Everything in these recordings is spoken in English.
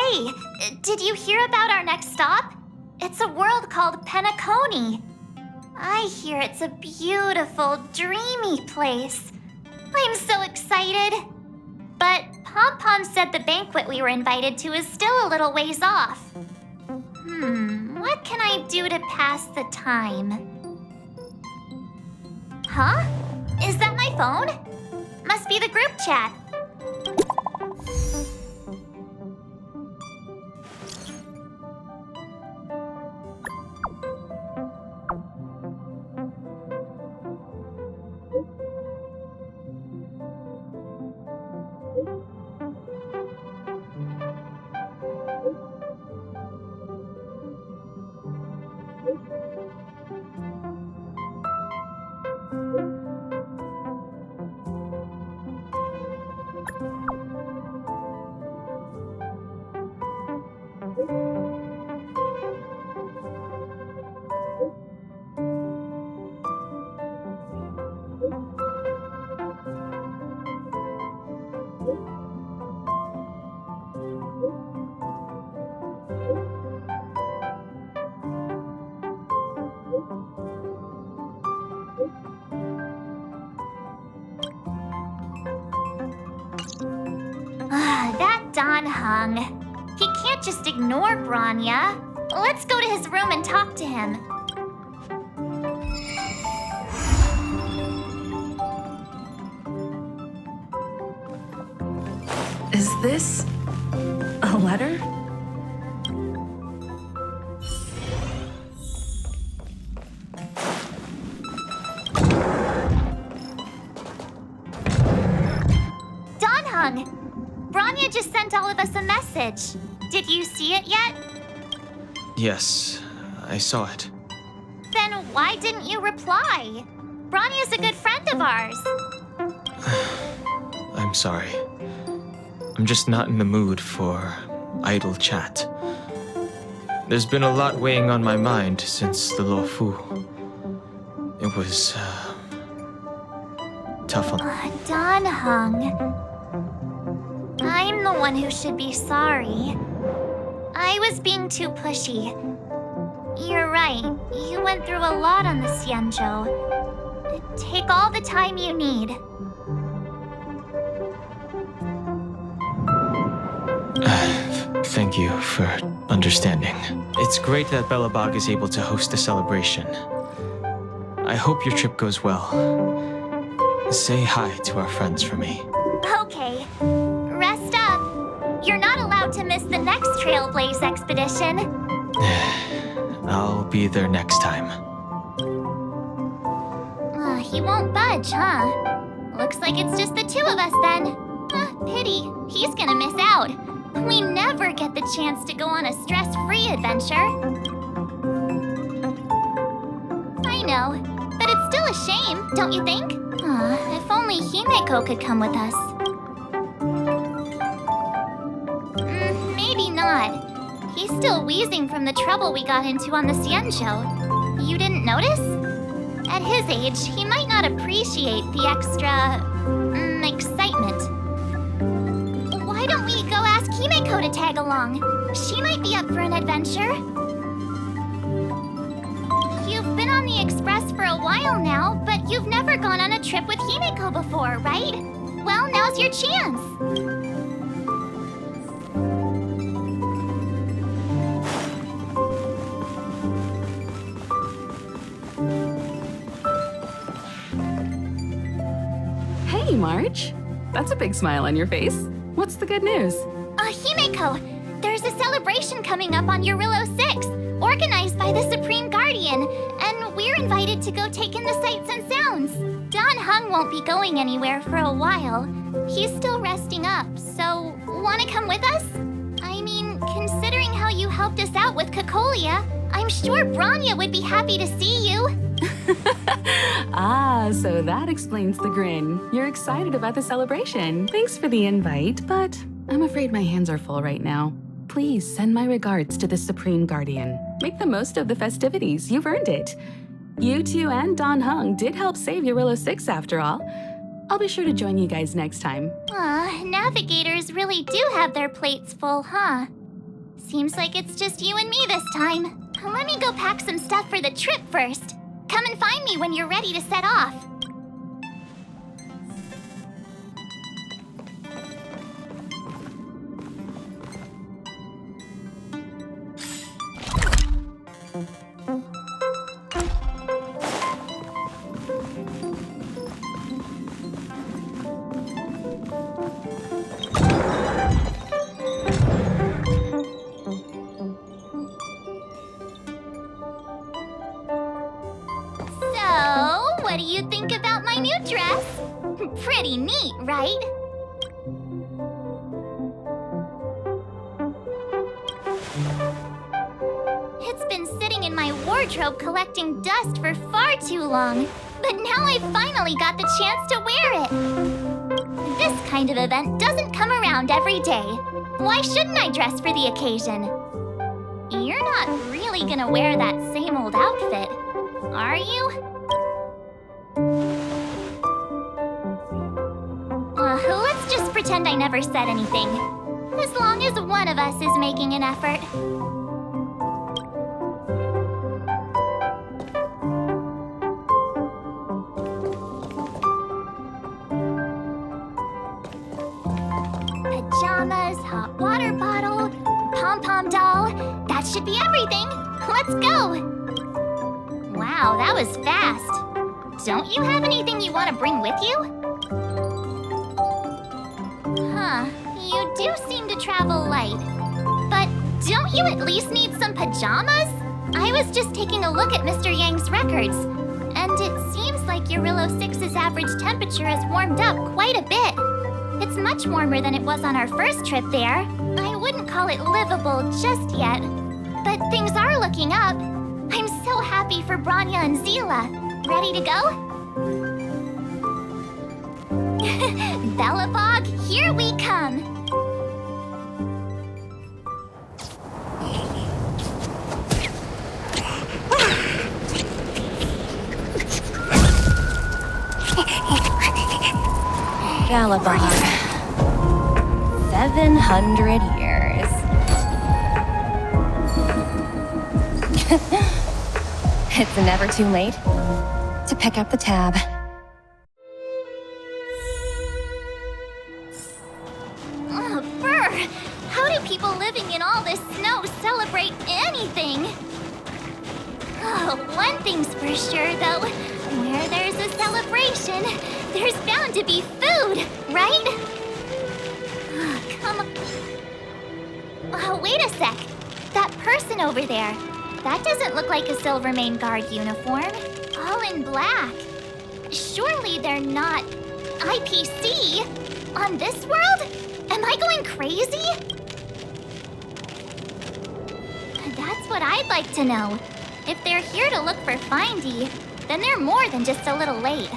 Hey, did you hear about our next stop? It's a world called Penacony. I hear it's a beautiful, dreamy place. I'm so excited. But Pom-Pom said the banquet we were invited to is still a little ways off. What can I do to pass the time? Huh? Is that my phone? Must be the group chat. He can't just ignore Bronya. Let's go to his room and talk to him. Is this a letter? Bronya just sent all of us a message. Did you see it yet? Yes, I saw it. Then why didn't you reply? Bronya's a good friend of ours. I'm sorry. I'm just not in the mood for idle chat. There's been a lot weighing on my mind since the Lo Fu. It was, tough on... Don Hung. I'm the one who should be sorry. I was being too pushy. You're right. You went through a lot on the Xianzhou. Take all the time you need. Thank you for understanding. It's great that Belobog is able to host a celebration. I hope your trip goes well. Say hi to our friends for me. Okay. Rest up. You're not allowed to miss the next Trailblaze expedition. I'll be there next time. He won't budge, huh? Looks like it's just the two of us then. Pity. He's gonna miss out. We never get the chance to go on a stress-free adventure. I know, but it's still a shame, don't you think? If only Himeko could come with us. Maybe not. He's still wheezing from the trouble we got into on the Xianzhou. You didn't notice? At his age, he might not appreciate the extra... excitement. Why don't we go ask Himeko to tag along? She might be up for an adventure. You've been on the Express for a while now, but you've never gone on a trip with Himeko before, right? Well, now's your chance. Hey, March. That's a big smile on your face. What's the good news? Himeko, there's a celebration coming up on Jarilo-VI, organized by the Supreme Guardian, and we're invited to go take in the sights and sounds. Don Hung won't be going anywhere for a while. He's still resting up, so wanna come with us? I mean, considering how you helped us out with Cocolia, I'm sure Bronya would be happy to see you. So that explains the grin. You're excited about the celebration. Thanks for the invite, but I'm afraid my hands are full right now. Please send my regards to the Supreme Guardian. Make the most of the festivities. You've earned it. You two and Don Hung did help save Jarilo-VI after all. I'll be sure to join you guys next time. Navigators really do have their plates full, huh? Seems like it's just you and me this time. Let me go pack some stuff for the trip first. Come and find me when you're ready to set off. What do you think about my new dress? Pretty neat, right? It's been sitting in my wardrobe collecting dust for far too long, but now I finally got the chance to wear it. This kind of event doesn't come around every day. Why shouldn't I dress for the occasion? You're not really gonna wear that same old outfit, are you? Let's just pretend I never said anything. As long as one of us is making an effort. Pajamas, hot water bottle, pom-pom doll. That should be everything. Let's go. Wow, that was fast. Don't you have anything you want to bring with you? Huh, you do seem to travel light. But don't you at least need some pajamas? I was just taking a look at Mr. Yang's records, and it seems like Jarilo-VI's average temperature has warmed up quite a bit. It's much warmer than it was on our first trip there. I wouldn't call it livable just yet, but things are looking up. I'm so happy for Bronya and Zele. Ready to go? Belobog, here we come! Belobog. 700 years. It's never too late to pick up the tab. People living in all this snow celebrate anything. Oh, one thing's for sure, though. Where there's a celebration, there's bound to be food, right? Oh, come on. Oh, wait a sec. That person over there, that doesn't look like a Silvermane Guard uniform. All in black. Surely they're not IPC on this world? Am I going crazy? That's what I'd like to know. If they're here to look for Findy, then they're more than just a little late.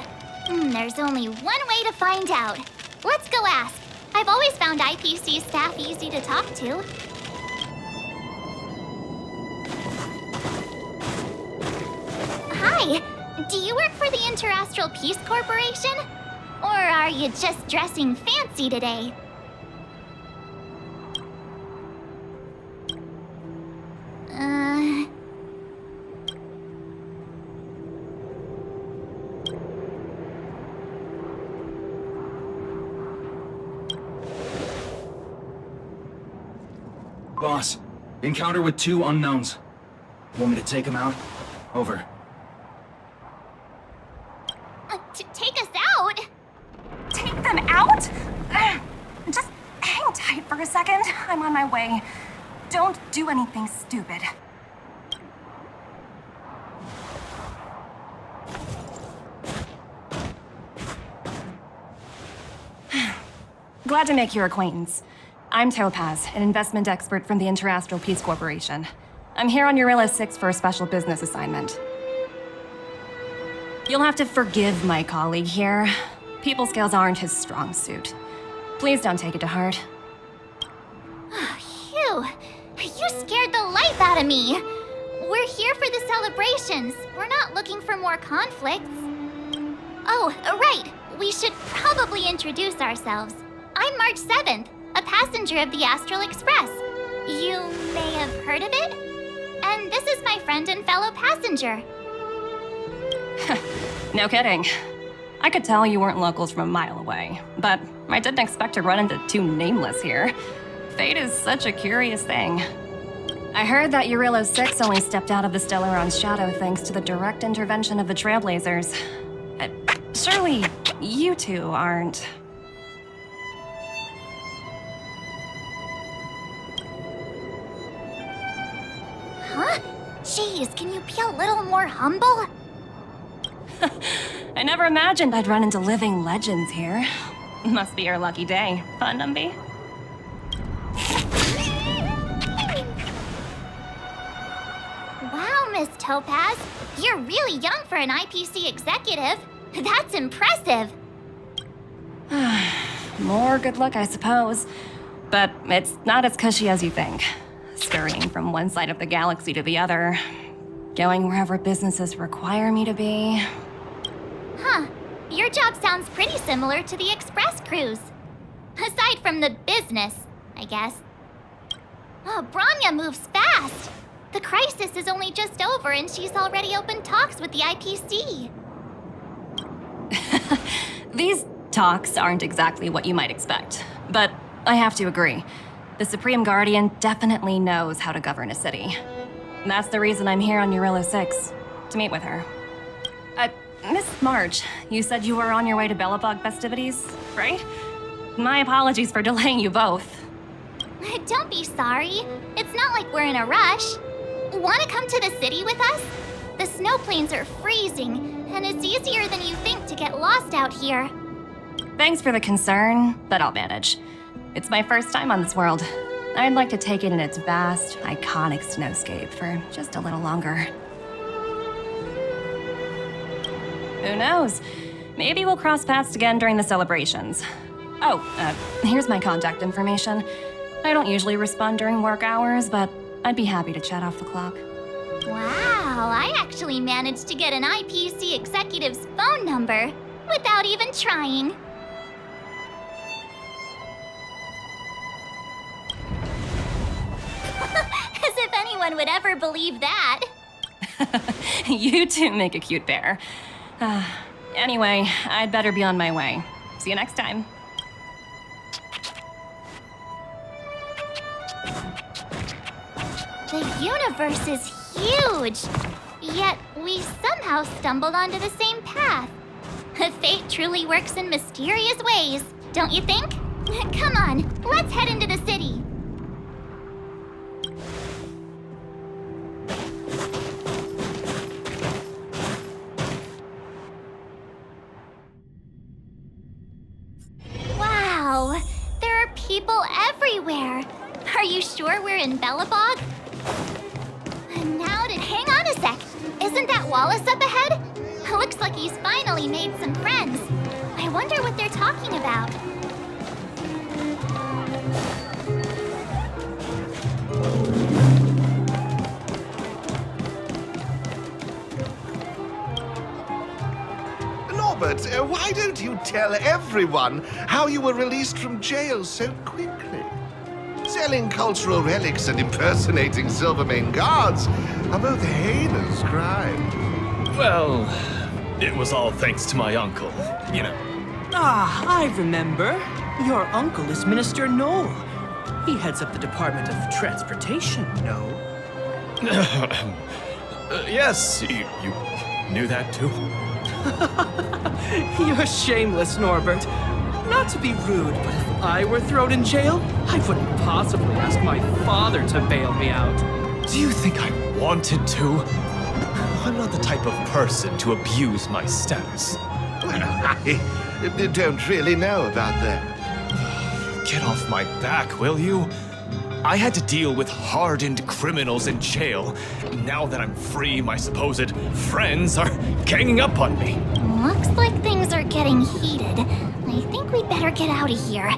There's only one way to find out. Let's go ask. I've always found IPC staff easy to talk to. Hi, do you work for the Interastral Peace Corporation? Or are you just dressing fancy today? Boss, encounter with 2 unknowns. Want me to take them out? Over. Take us out? Take them out? Just hang tight for a second. I'm on my way. Don't do anything stupid. Glad to make your acquaintance. I'm Topaz, an investment expert from the Interastral Peace Corporation. I'm here on Jarilo-VI for a special business assignment. You'll have to forgive my colleague here. People skills aren't his strong suit. Please don't take it to heart. Phew, you scared the life out of me. We're here for the celebrations. We're not looking for more conflicts. Oh, right. We should probably introduce ourselves. I'm March 7th. A passenger of the Astral Express. You may have heard of it? And this is my friend and fellow passenger. No kidding. I could tell you weren't locals from a mile away, but I didn't expect to run into two nameless here. Fate is such a curious thing. I heard that Jarilo-VI only stepped out of the Stellaron's shadow thanks to the direct intervention of the Trailblazers. Surely, you two aren't... Huh? Jeez, can you be a little more humble? I never imagined I'd run into living legends here. Must be your lucky day, huh, Numby? Wow, Miss Topaz. You're really young for an IPC executive. That's impressive. More good luck, I suppose. But it's not as cushy as you think. Scurrying from one side of the galaxy to the other. Going wherever businesses require me to be. Huh. Your job sounds pretty similar to the express cruise. Aside from the business, I guess. Oh, Bronya moves fast. The crisis is only just over and she's already opened talks with the IPC. These talks aren't exactly what you might expect. But I have to agree. The Supreme Guardian definitely knows how to govern a city. That's the reason I'm here on Jarilo-VI, to meet with her. Miss March, you said you were on your way to Belobog festivities, right? My apologies for delaying you both. Don't be sorry. It's not like we're in a rush. Want to come to the city with us? The snow plains are freezing, and it's easier than you think to get lost out here. Thanks for the concern, but I'll manage. It's my first time on this world. I'd like to take it in its vast, iconic snowscape for just a little longer. Who knows? Maybe we'll cross paths again during the celebrations. Oh, here's my contact information. I don't usually respond during work hours, but I'd be happy to chat off the clock. Wow, I actually managed to get an IPC executive's phone number without even trying. As if anyone would ever believe that. You two make a cute pair. Anyway, I'd better be on my way. See you next time. The universe is huge, yet we somehow stumbled onto the same path. Fate truly works in mysterious ways, don't you think? Come on, let's head into the city. Wow, there are people everywhere. Are you sure we're in Belobog? Hang on a sec. Isn't that Wallace up ahead? Looks like he's finally made some friends. I wonder what they're talking about. Norbert, why don't you tell everyone how you were released from jail so quickly? Selling cultural relics and impersonating Silvermane guards are both heinous crimes. Well, it was all thanks to my uncle, you know. Ah, I remember. Your uncle is Minister Knoll. He heads up the Department of Transportation, no? Yes, you knew that too? You're shameless, Norbert. Not to be rude, but if I were thrown in jail, I wouldn't possibly ask my father to bail me out. Do you think I wanted to? I'm not the type of person to abuse my status. Well, I don't really know about that. Get off my back, will you? I had to deal with hardened criminals in jail. Now that I'm free, my supposed friends are ganging up on me. Looks like things are getting heated. I think we'd better get out of here.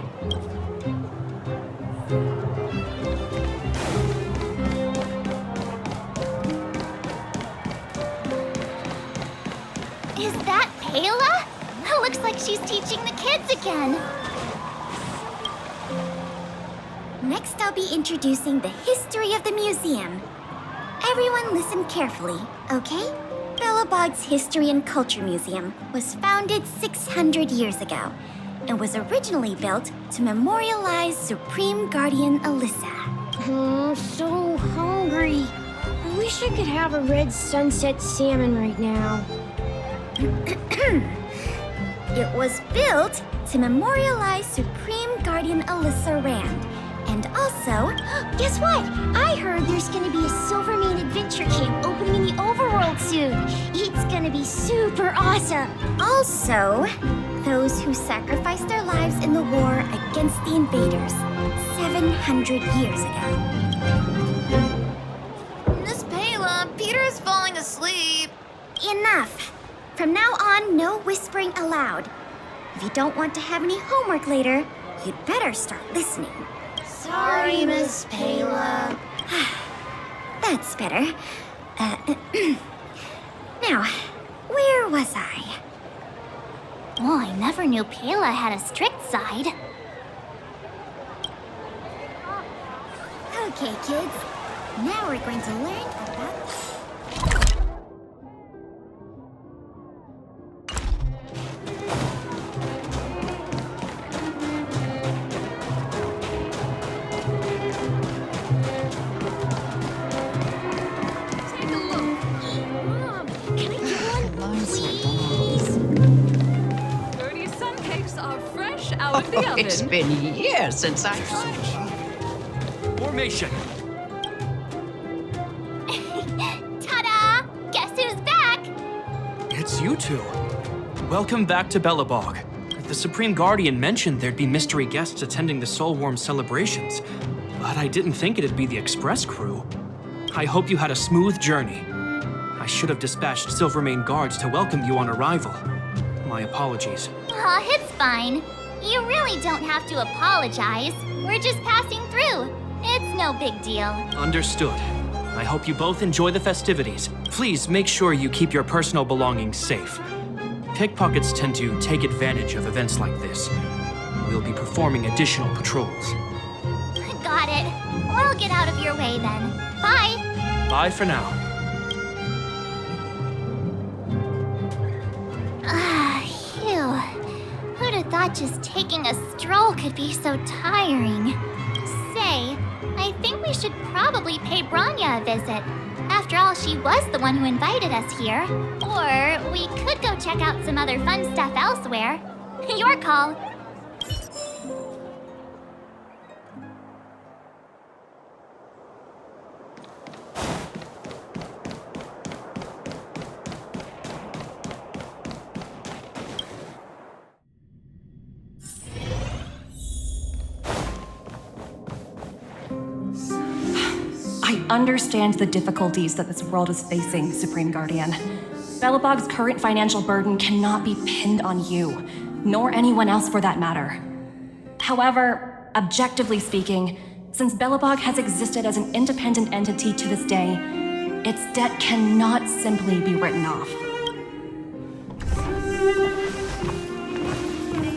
Is that Payla? Looks like she's teaching the kids again. Next, I'll be introducing the history of the museum. Everyone listen carefully, okay? Belobog's History and Culture Museum was founded 600 years ago and was originally built to memorialize Supreme Guardian Alyssa. I'm so hungry. I wish I could have a red sunset salmon right now. It was built to memorialize Supreme Guardian Alyssa Rand. And also, guess what? I heard there's gonna be a Silvermane adventure camp opening in the Overworld soon. It's gonna be super awesome. Also, those who sacrificed their lives in the war against the invaders 700 years ago. Miss Payla, Peter is falling asleep. Enough. From now on, no whispering aloud. If you don't want to have any homework later, you'd better start listening. Sorry, Miss Payla. That's better. Now, where was I? Oh, I never knew Payla had a strict side. Okay, kids. Now we're going to learn about... It's been years since I saw Formation! Ta-da! Guess who's back? It's you two. Welcome back to Belobog. The Supreme Guardian mentioned there'd be mystery guests attending the Soulworm celebrations, but I didn't think it'd be the Express crew. I hope you had a smooth journey. I should have dispatched Silvermane guards to welcome you on arrival. My apologies. Aw, it's fine. You really don't have to apologize. We're just passing through. It's no big deal. Understood. I hope you both enjoy the festivities. Please make sure you keep your personal belongings safe. Pickpockets tend to take advantage of events like this. We'll be performing additional patrols. Got it. We'll get out of your way then. Bye. Bye for now. Phew. Who'd have thought just taking a stroll could be so tiring? Say, I think we should probably pay Bronya a visit. After all, she was the one who invited us here. Or we could go check out some other fun stuff elsewhere. Your call. I understand the difficulties that this world is facing, Supreme Guardian. Belobog's current financial burden cannot be pinned on you, nor anyone else for that matter. However, objectively speaking, since Belobog has existed as an independent entity to this day, its debt cannot simply be written off.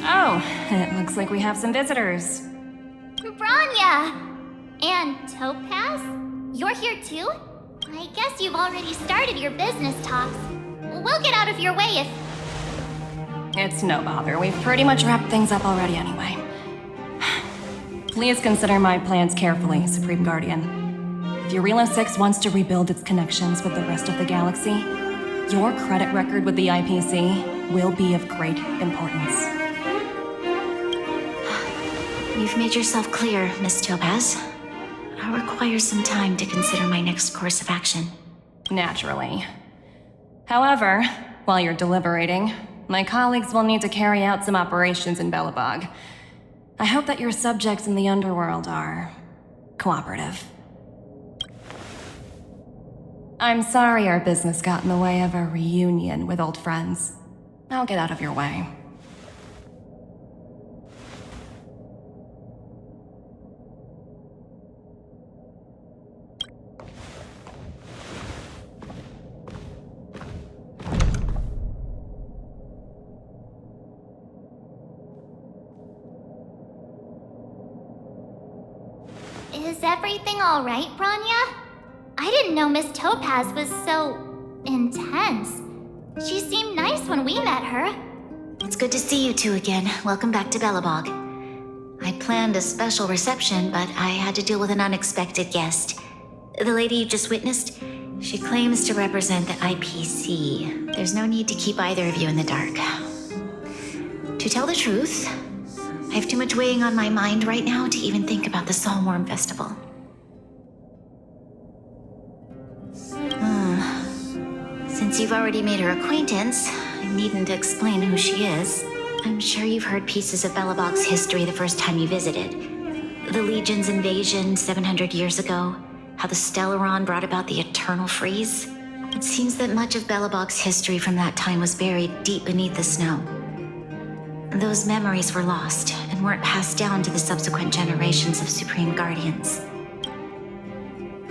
Oh, it looks like we have some visitors. Bronya! And Topaz? You're here too? I guess you've already started your business talks. We'll get out of your way if... It's no bother. We've pretty much wrapped things up already anyway. Please consider my plans carefully, Supreme Guardian. If Jarilo-VI wants to rebuild its connections with the rest of the galaxy, your credit record with the IPC will be of great importance. You've made yourself clear, Miss Topaz. I'll require some time to consider my next course of action. Naturally. However, while you're deliberating, my colleagues will need to carry out some operations in Belobog. I hope that your subjects in the Underworld are cooperative. I'm sorry our business got in the way of a reunion with old friends. I'll get out of your way. everything alright, Bronya? I didn't know Miss Topaz was so intense. She seemed nice when we met her. It's good to see you two again. Welcome back to Belobog. I'd planned a special reception, but I had to deal with an unexpected guest. The lady you just witnessed, she claims to represent the IPC. There's no need to keep either of you in the dark. To tell the truth, I have too much weighing on my mind right now to even think about the Soulworm Festival. Since you've already made her acquaintance, I needn't explain who she is. I'm sure you've heard pieces of Belobog's history the first time you visited. The Legion's invasion 700 years ago, how the Stellaron brought about the Eternal Freeze. It seems that much of Belobog's history from that time was buried deep beneath the snow. Those memories were lost and weren't passed down to the subsequent generations of Supreme Guardians.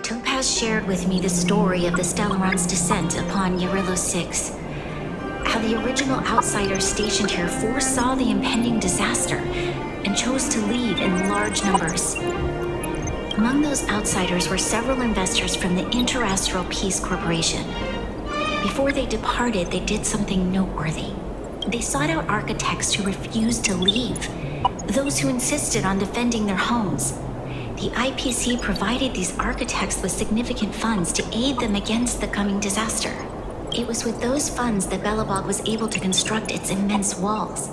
Topaz shared with me the story of the Stellaron's descent upon Jarilo-VI. How the original outsiders stationed here foresaw the impending disaster and chose to leave in large numbers. Among those outsiders were several investors from the Interastral Peace Corporation. Before they departed, they did something noteworthy. They sought out architects who refused to leave, those who insisted on defending their homes. The IPC provided these architects with significant funds to aid them against the coming disaster. It was with those funds that Belobog was able to construct its immense walls.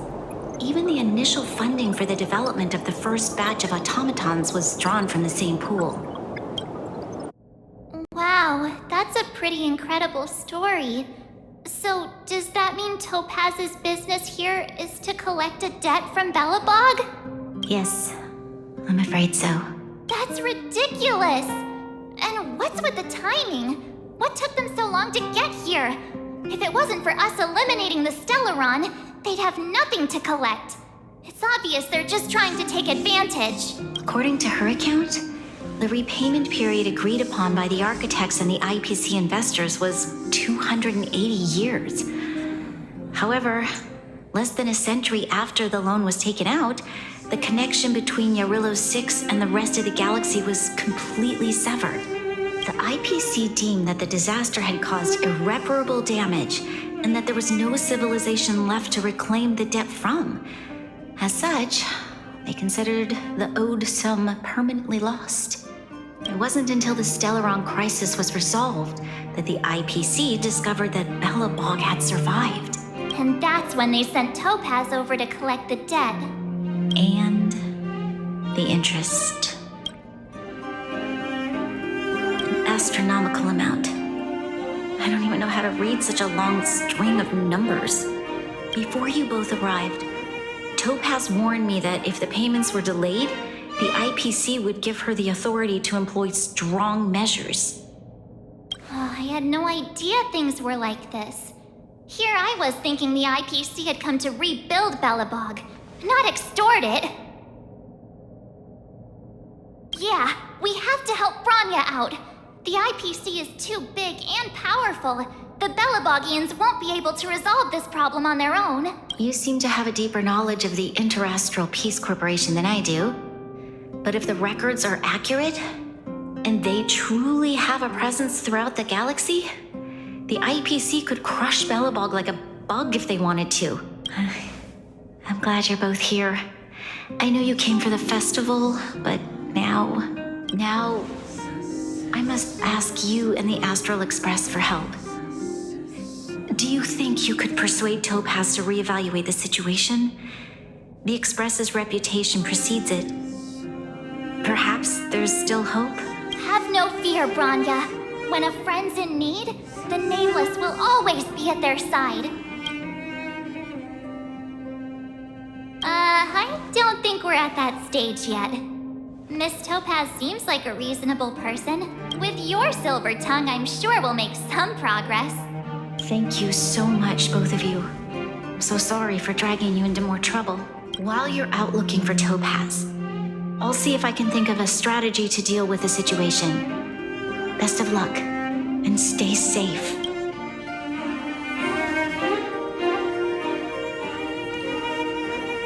Even the initial funding for the development of the first batch of automatons was drawn from the same pool. Wow, that's a pretty incredible story. So, does that mean Topaz's business here is to collect a debt from Belobog? Yes, I'm afraid so. That's ridiculous! And what's with the timing? What took them so long to get here? If it wasn't for us eliminating the Stellaron, they'd have nothing to collect. It's obvious they're just trying to take advantage. According to her account, the repayment period agreed upon by the architects and the IPC investors was 280 years. However, less than a century after the loan was taken out, the connection between Jarilo-VI and the rest of the galaxy was completely severed. The IPC deemed that the disaster had caused irreparable damage and that there was no civilization left to reclaim the debt from. As such, they considered the owed sum permanently lost. It wasn't until the Stellaron crisis was resolved that the IPC discovered that Belobog had survived. And that's when they sent Topaz over to collect the debt. And the interest. An astronomical amount. I don't even know how to read such a long string of numbers. Before you both arrived, Topaz warned me that if the payments were delayed, the IPC would give her the authority to employ strong measures. Oh, I had no idea things were like this. Here I was thinking the IPC had come to rebuild Belobog, not extort it. Yeah, we have to help Bronya out. The IPC is too big and powerful. The Belobogians won't be able to resolve this problem on their own. You seem to have a deeper knowledge of the Interastral Peace Corporation than I do. But if the records are accurate, and they truly have a presence throughout the galaxy, the IPC could crush Belobog like a bug if they wanted to. I'm glad you're both here. I know you came for the festival, but now I must ask you and the Astral Express for help. Do you think you could persuade Topaz to reevaluate the situation? The Express's reputation precedes it. Perhaps there's still hope? Have no fear, Bronya. When a friend's in need, the Nameless will always be at their side. I don't think we're at that stage yet. Miss Topaz seems like a reasonable person. With your silver tongue, I'm sure we'll make some progress. Thank you so much, both of you. I'm so sorry for dragging you into more trouble. While you're out looking for Topaz, I'll see if I can think of a strategy to deal with the situation. Best of luck, and stay safe.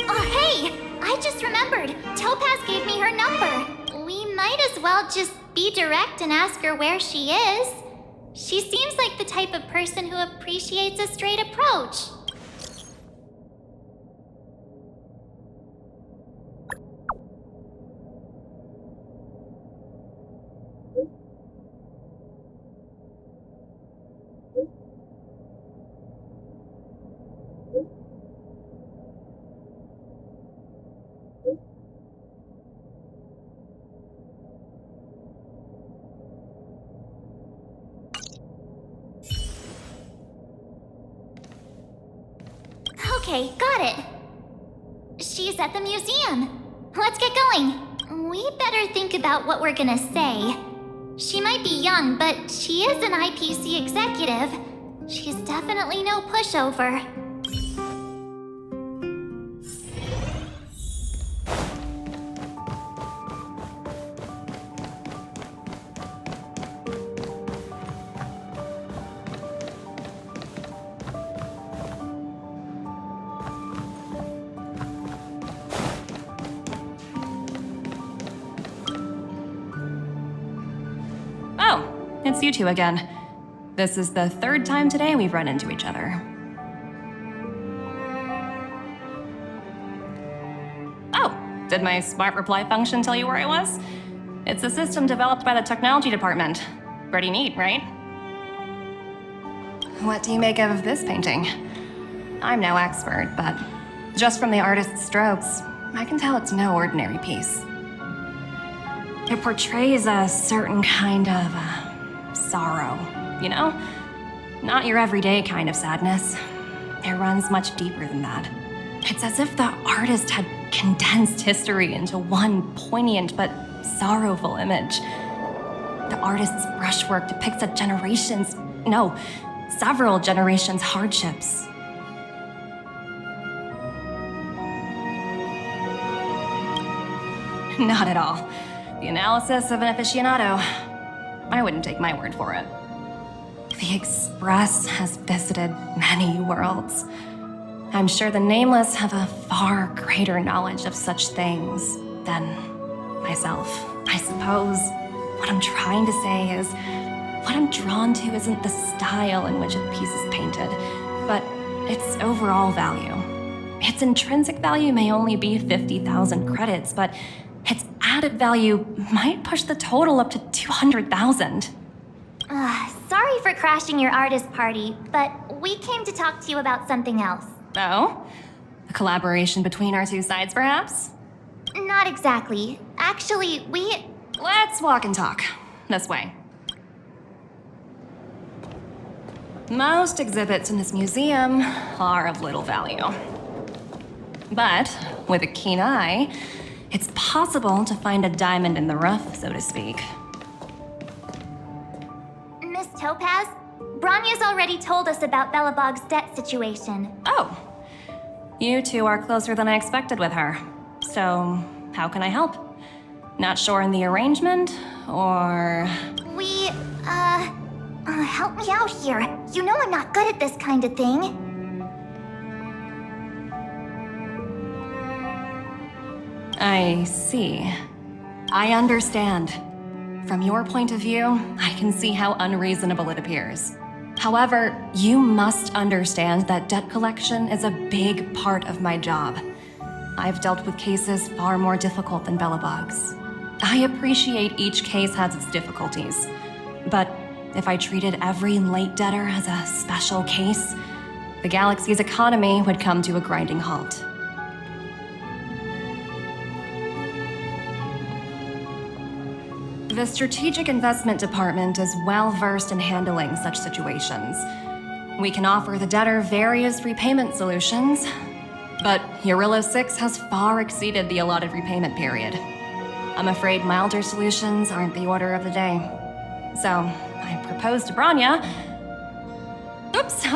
Oh, hey! I just remembered. Topaz gave me her number. We might might as well just be direct and ask her where she is. She seems like the type of person who appreciates a straight approach. Okay, got it. She's at the museum. Let's get going. We better think about what we're gonna say. She might be young, but she is an IPC executive. She's definitely no pushover. It's you two again. This is the third time today we've run into each other. Oh, did my smart reply function tell you where I was? It's a system developed by the technology department. Pretty neat, right? What do you make of this painting? I'm no expert, but just from the artist's strokes, I can tell it's no ordinary piece. It portrays a certain kind of sorrow, you know? Not your everyday kind of sadness. It runs much deeper than that. It's as if the artist had condensed history into one poignant but sorrowful image. The artist's brushwork depicts several generations' hardships. Not at all. The analysis of an aficionado. I wouldn't take my word for it. The Express has visited many worlds. I'm sure the Nameless have a far greater knowledge of such things than myself. I suppose what I'm trying to say is, what I'm drawn to isn't the style in which a piece is painted, but its overall value. Its intrinsic value may only be 50,000 credits, but its added value might push the total up to 200,000. Sorry for crashing your artist party, but we came to talk to you about something else. Oh? A collaboration between our two sides, perhaps? Not exactly. Actually, Let's walk and talk. This way. Most exhibits in this museum are of little value. But with a keen eye, it's possible to find a diamond in the rough, so to speak. Miss Topaz, Bronya's already told us about Belobog's debt situation. Oh. You two are closer than I expected with her. So, how can I help? Not sure in the arrangement, or... help me out here. You know I'm not good at this kind of thing. I see. I understand. From your point of view, I can see how unreasonable it appears. However, you must understand that debt collection is a big part of my job. I've dealt with cases far more difficult than Belobog's. I appreciate each case has its difficulties, but if I treated every late debtor as a special case, the galaxy's economy would come to a grinding halt. The Strategic Investment Department is well-versed in handling such situations. We can offer the debtor various repayment solutions, but Jarilo-VI has far exceeded the allotted repayment period. I'm afraid milder solutions aren't the order of the day. So, I proposed to Bronya. Oops,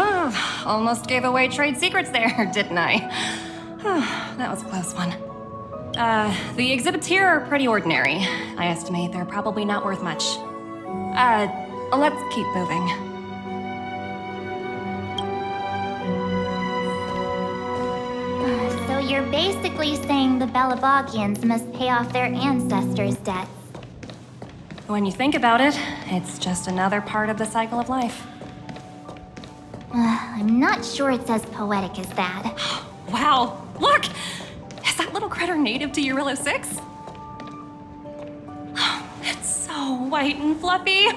almost gave away trade secrets there, didn't I? That was a close one. The exhibits here are pretty ordinary. I estimate they're probably not worth much. Let's keep moving. So you're basically saying the Belobogians must pay off their ancestors' debts. When you think about it, it's just another part of the cycle of life. I'm not sure it's as poetic as that. Wow, look! Is that little critter native to Jarilo-VI? It's so white and fluffy.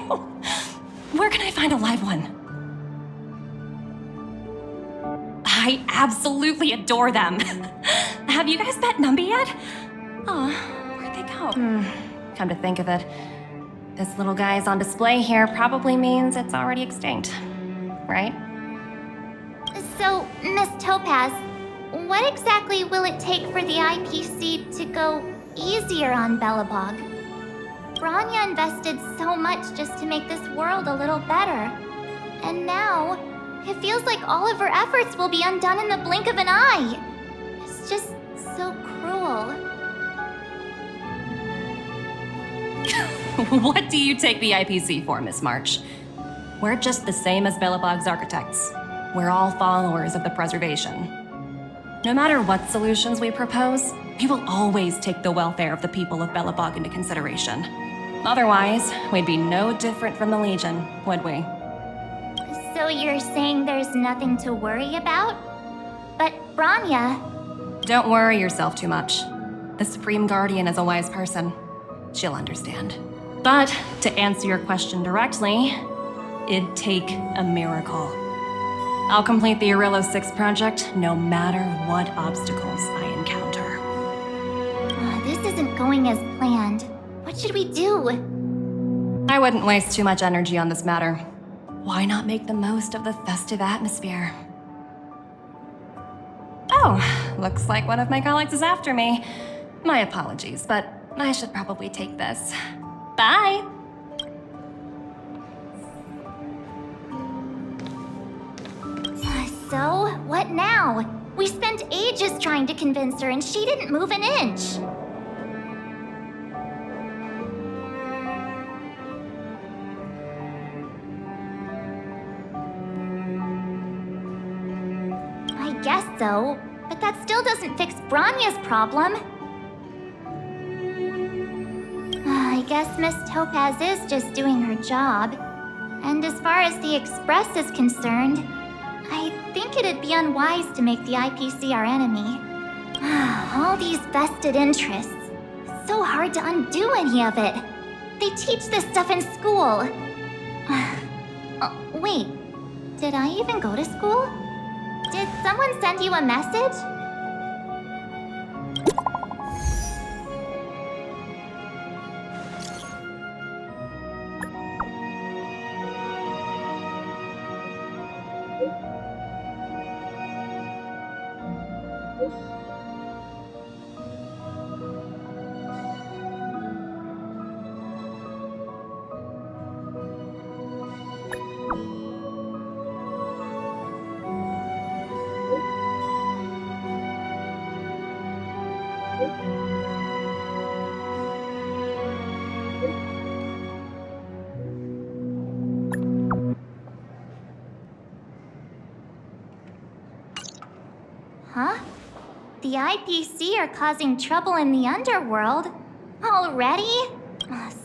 Where can I find a live one? I absolutely adore them. Have you guys met Numby yet? Oh, where'd they go? Come to think of it, this little guy is on display here probably means it's already extinct, right? So, Miss Topaz, what exactly will it take for the IPC to go easier on Belobog? Bronya invested so much just to make this world a little better. And now, it feels like all of her efforts will be undone in the blink of an eye. It's just so cruel. What do you take the IPC for, Miss March? We're just the same as Belobog's architects. We're all followers of the preservation. No matter what solutions we propose, we will always take the welfare of the people of Belobog into consideration. Otherwise, we'd be no different from the Legion, would we? So you're saying there's nothing to worry about? But Bronya... Don't worry yourself too much. The Supreme Guardian is a wise person. She'll understand. But to answer your question directly, it'd take a miracle. I'll complete the Jarilo-VI project no matter what obstacles I encounter. This isn't going as planned. What should we do? I wouldn't waste too much energy on this matter. Why not make the most of the festive atmosphere? Oh, looks like one of my colleagues is after me. My apologies, but I should probably take this. Bye! So, what now? We spent ages trying to convince her and she didn't move an inch. I guess so, but that still doesn't fix Bronya's problem. I guess Miss Topaz is just doing her job. And as far as the Express is concerned, I think it'd be unwise to make the IPC our enemy. All these vested interests. It's so hard to undo any of it. They teach this stuff in school. Wait, did I even go to school? Did someone send you a message? Huh? The IPC are causing trouble in the Underworld? Already?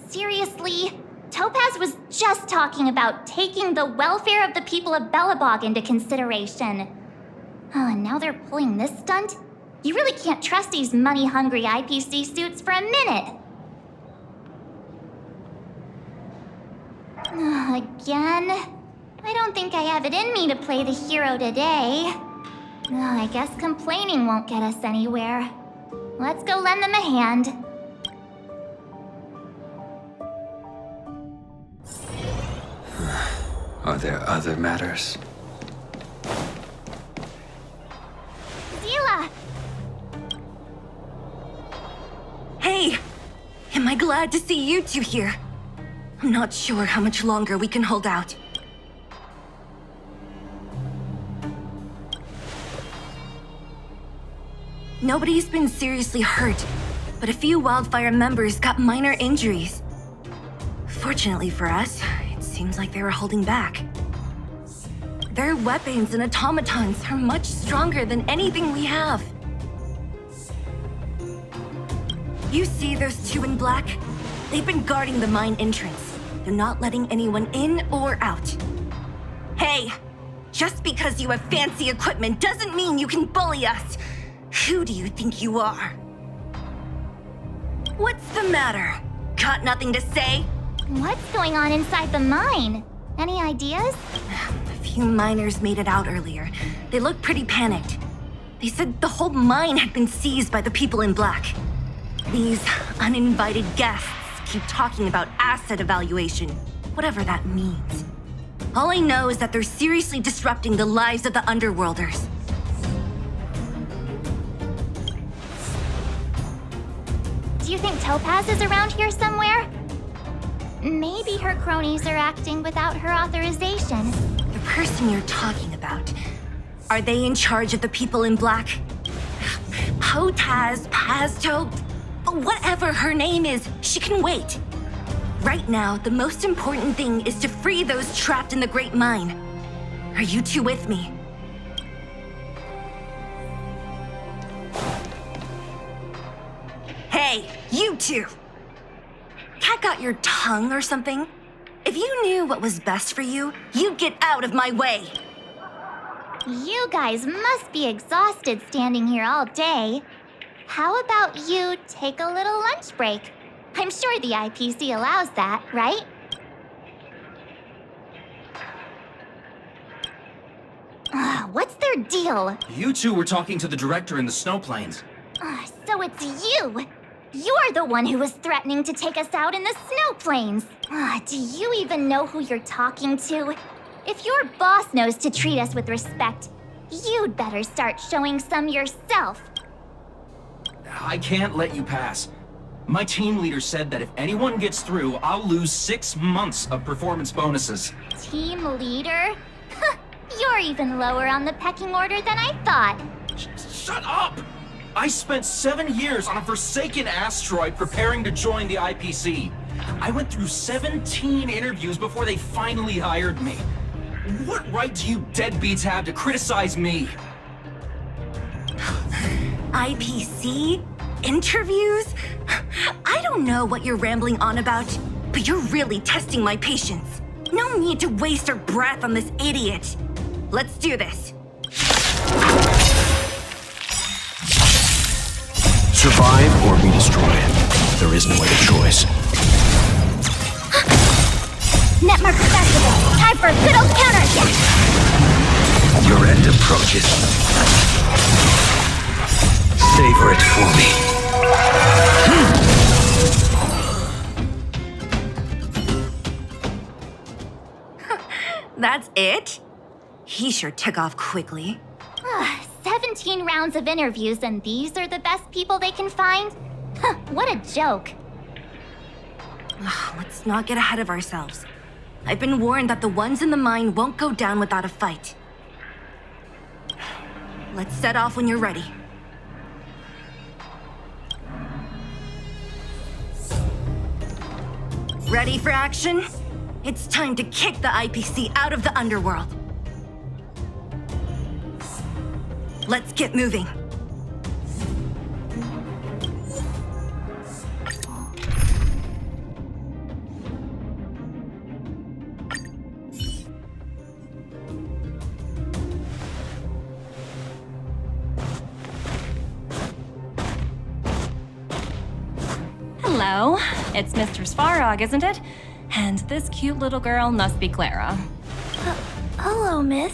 Seriously? Topaz was just talking about taking the welfare of the people of Belobog into consideration. And now they're pulling this stunt? You really can't trust these money-hungry IPC suits for a minute. Again? I don't think I have it in me to play the hero today. I guess complaining won't get us anywhere. Let's go lend them a hand. Are there other matters? Zele! Hey! Am I glad to see you two here? I'm not sure how much longer we can hold out. Nobody's been seriously hurt, but a few Wildfire members got minor injuries. Fortunately for us, it seems like they were holding back. Their weapons and automatons are much stronger than anything we have. You see those two in black? They've been guarding the mine entrance. They're not letting anyone in or out. Hey, just because you have fancy equipment doesn't mean you can bully us. Who do you think you are? What's the matter? Got nothing to say? What's going on inside the mine? Any ideas? A few miners made it out earlier. They looked pretty panicked. They said the whole mine had been seized by the people in black. These uninvited guests keep talking about asset evaluation, whatever that means. All I know is that they're seriously disrupting the lives of the Underworlders. Do you think Topaz is around here somewhere? Maybe her cronies are acting without her authorization. The person you're talking about, are they in charge of the people in black? Hotaz, Pasto, whatever her name is, she can wait. Right now, the most important thing is to free those trapped in the Great Mine. Are you two with me? Hey, you two! Cat got your tongue or something? If you knew what was best for you, you'd get out of my way. You guys must be exhausted standing here all day. How about you take a little lunch break? I'm sure the IPC allows that, right? What's their deal? You two were talking to the director in the snow plains. So it's you! You're the one who was threatening to take us out in the snow plains. Do you even know who you're talking to? If your boss knows to treat us with respect, you'd better start showing some yourself. I can't let you pass. My team leader said that if anyone gets through, I'll lose 6 months of performance bonuses. Team leader? You're even lower on the pecking order than I thought. Shut up! I spent 7 years on a forsaken asteroid preparing to join the IPC. I went through 17 interviews before they finally hired me. What right do you deadbeats have to criticize me? IPC? Interviews? I don't know what you're rambling on about, but you're really testing my patience. No need to waste our breath on this idiot. Let's do this. Survive or be destroyed. There is no other choice. Netmark activated. Time for a good old counterattack. Your end approaches. Savor it for me. That's it? He sure took off quickly. 17 rounds of interviews and these are the best people they can find? What a joke. Let's not get ahead of ourselves. I've been warned that the ones in the mine won't go down without a fight. Let's set off when you're ready. Ready for action? It's time to kick the IPC out of the Underworld. Let's get moving. Hello, it's Mr. Svarog, isn't it? And this cute little girl must be Clara. Hello, miss.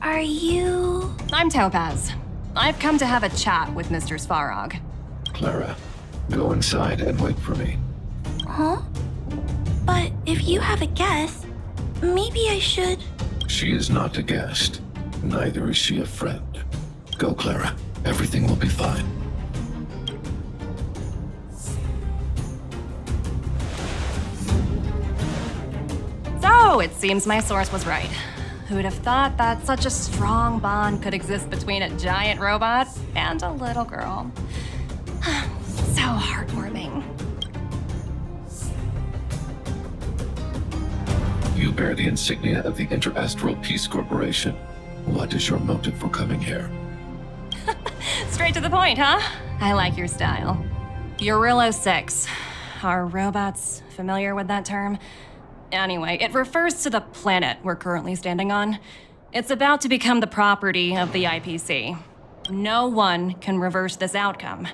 Are you... I'm Topaz. I've come to have a chat with Mr. Svarog. Clara, go inside and wait for me. Huh? But if you have a guess, maybe I should... She is not a guest. Neither is she a friend. Go, Clara. Everything will be fine. So, it seems my source was right. Who'd have thought that such a strong bond could exist between a giant robot and a little girl? So heartwarming. You bear the insignia of the Interastral Peace Corporation. What is your motive for coming here? Straight to the point, huh? I like your style. Jarilo-VI. Are robots familiar with that term? Anyway, it refers to the planet we're currently standing on. It's about to become the property of the IPC. No one can reverse this outcome.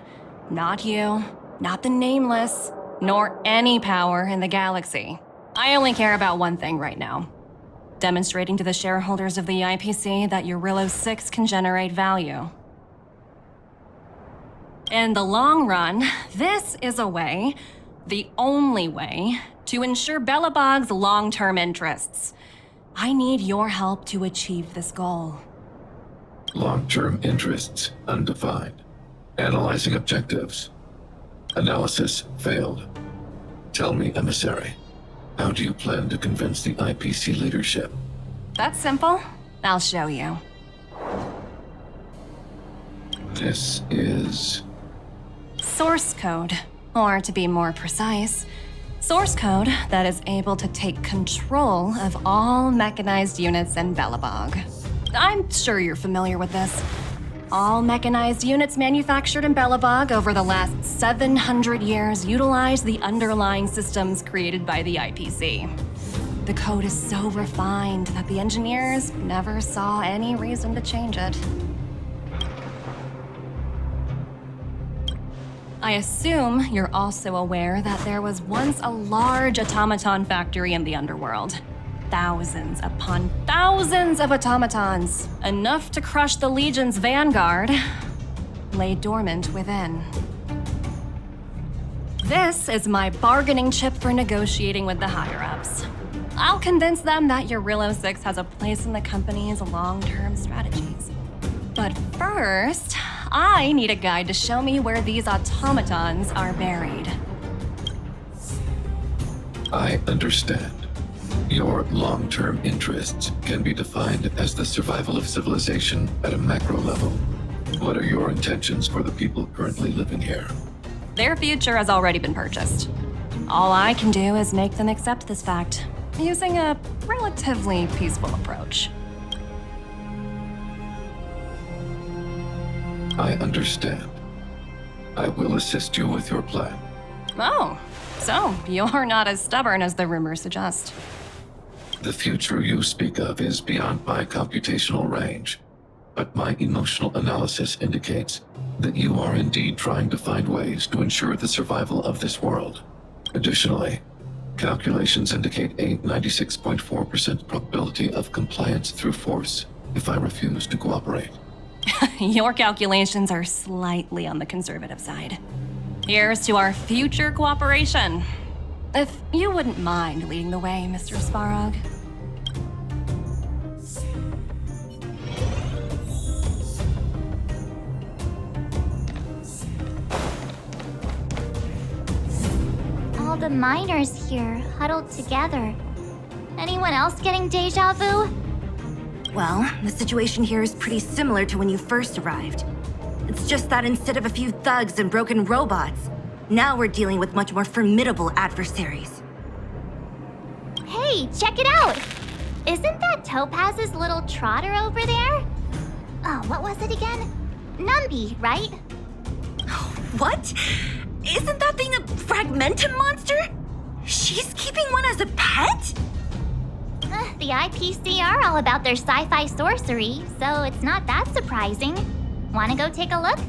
Not you, not the Nameless, nor any power in the galaxy. I only care about one thing right now. Demonstrating to the shareholders of the IPC that Jarilo-VI can generate value. In the long run, this is a way, the only way, to ensure Belobog's long-term interests. I need your help to achieve this goal. Long-term interests undefined. Analyzing objectives. Analysis failed. Tell me, emissary, how do you plan to convince the IPC leadership? That's simple. I'll show you. This is... Source code. Or to be more precise, source code that is able to take control of all mechanized units in Belobog. I'm sure you're familiar with this. All mechanized units manufactured in Belobog over the last 700 years utilize the underlying systems created by the IPC. The code is so refined that the engineers never saw any reason to change it. I assume you're also aware that there was once a large automaton factory in the Underworld. Thousands upon thousands of automatons, enough to crush the Legion's vanguard, lay dormant within. This is my bargaining chip for negotiating with the higher-ups. I'll convince them that Jarilo-VI has a place in the company's long-term strategies. But first, I need a guide to show me where these automatons are buried. I understand. Your long-term interests can be defined as the survival of civilization at a macro level. What are your intentions for the people currently living here? Their future has already been purchased. All I can do is make them accept this fact, using a relatively peaceful approach. I understand. I will assist you with your plan. Oh, so you're not as stubborn as the rumors suggest. The future you speak of is beyond my computational range, but my emotional analysis indicates that you are indeed trying to find ways to ensure the survival of this world. Additionally, calculations indicate a 96.4% probability of compliance through force if I refuse to cooperate. Your calculations are slightly on the conservative side. Here's to our future cooperation. If you wouldn't mind leading the way, Mr. Svarog. All the miners here, huddled together. Anyone else getting deja vu? Well, the situation here is pretty similar to when you first arrived. It's just that instead of a few thugs and broken robots, now we're dealing with much more formidable adversaries. Hey, check it out! Isn't that Topaz's little trotter over there? Oh, what was it again? Numby, right? What? Isn't that thing a fragmentum monster? She's keeping one as a pet? The IPC are all about their sci-fi sorcery, so it's not that surprising. Wanna go take a look?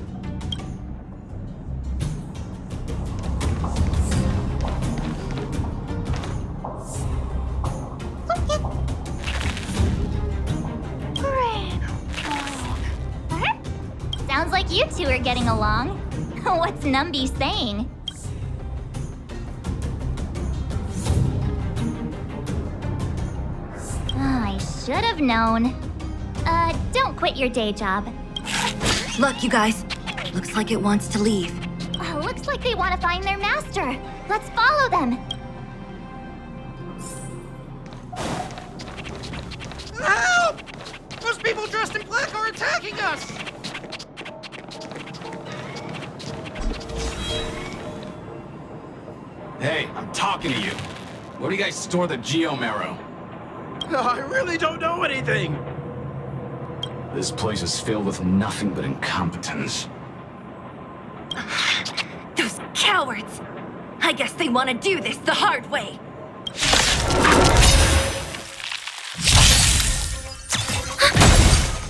Sounds like you two are getting along. What's Numby saying? I should have known. Don't quit your day job. Look, you guys. Looks like it wants to leave. Looks like they want to find their master. Let's follow them. Help! Those people dressed in black are attacking us! Hey, I'm talking to you. Where do you guys store the Geomarrow? I really don't know anything! This place is filled with nothing but incompetence. Those cowards! I guess they want to do this the hard way.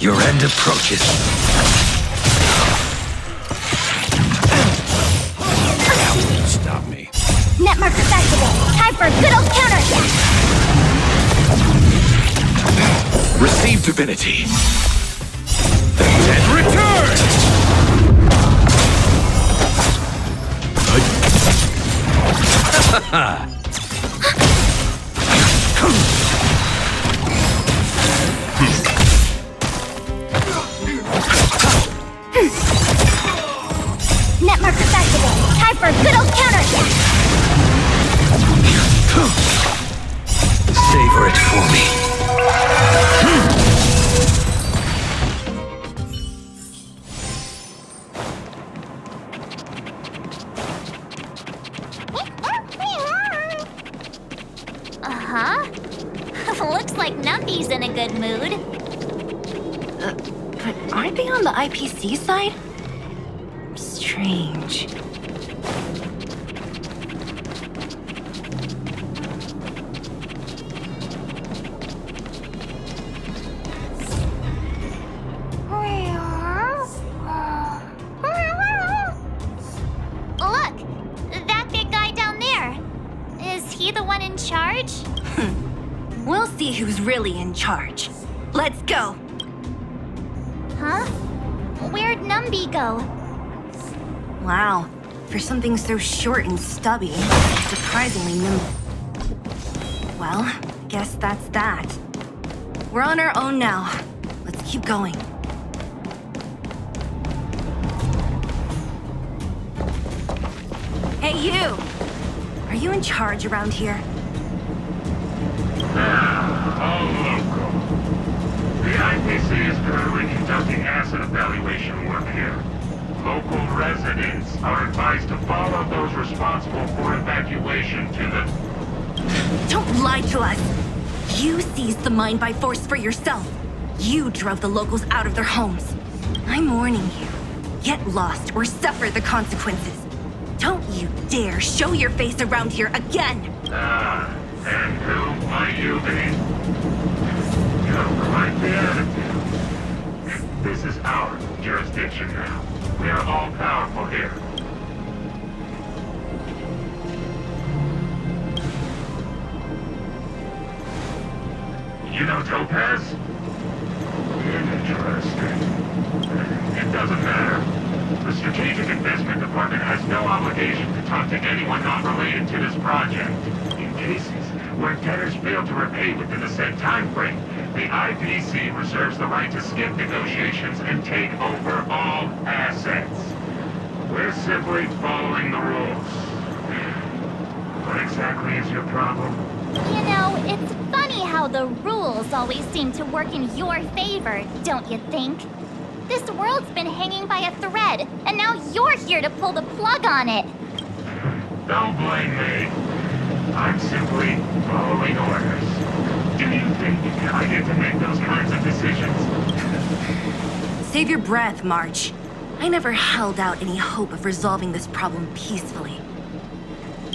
Your end approaches. Stop me. Net marker activated. Time for a good old counterattack. Receive divinity. The dead return! Net marker activated. Time for a good old counterattack. Savor it for me. Looks like Numby's in a good mood. But aren't they on the IPC side? Strange. Look! That big guy down there. Is he the one in charge? We'll see who's really in charge. Let's go! Huh? Where'd Numby go? Wow, for something so short and stubby, surprisingly nimble. Well, guess that's that. We're on our own now. Let's keep going. Hey, you! Are you in charge around here? All local. The IPC is currently conducting asset evaluation work here. Local residents are advised to follow those responsible for evacuation to the... Don't lie to us! You seized the mine by force for yourself. You drove the locals out of their homes. I'm warning you. Get lost or suffer the consequences. Don't you dare show your face around here again! And who might you be? You have quite the attitude. This is our jurisdiction now. We are all powerful here. You know Topaz? Interesting. It doesn't matter. The Strategic Investment Department has no obligation to talk to anyone not related to this project. In cases where debtors fail to repay within the said time frame, the IPC reserves the right to skip negotiations and take over all assets. We're simply following the rules. What exactly is your problem? You know, it's funny how the rules always seem to work in your favor, don't you think? This world's been hanging by a thread, and now you're here to pull the plug on it. Don't blame me. I'm simply following orders. Do you think I get to make those kinds of decisions? Save your breath, March. I never held out any hope of resolving this problem peacefully.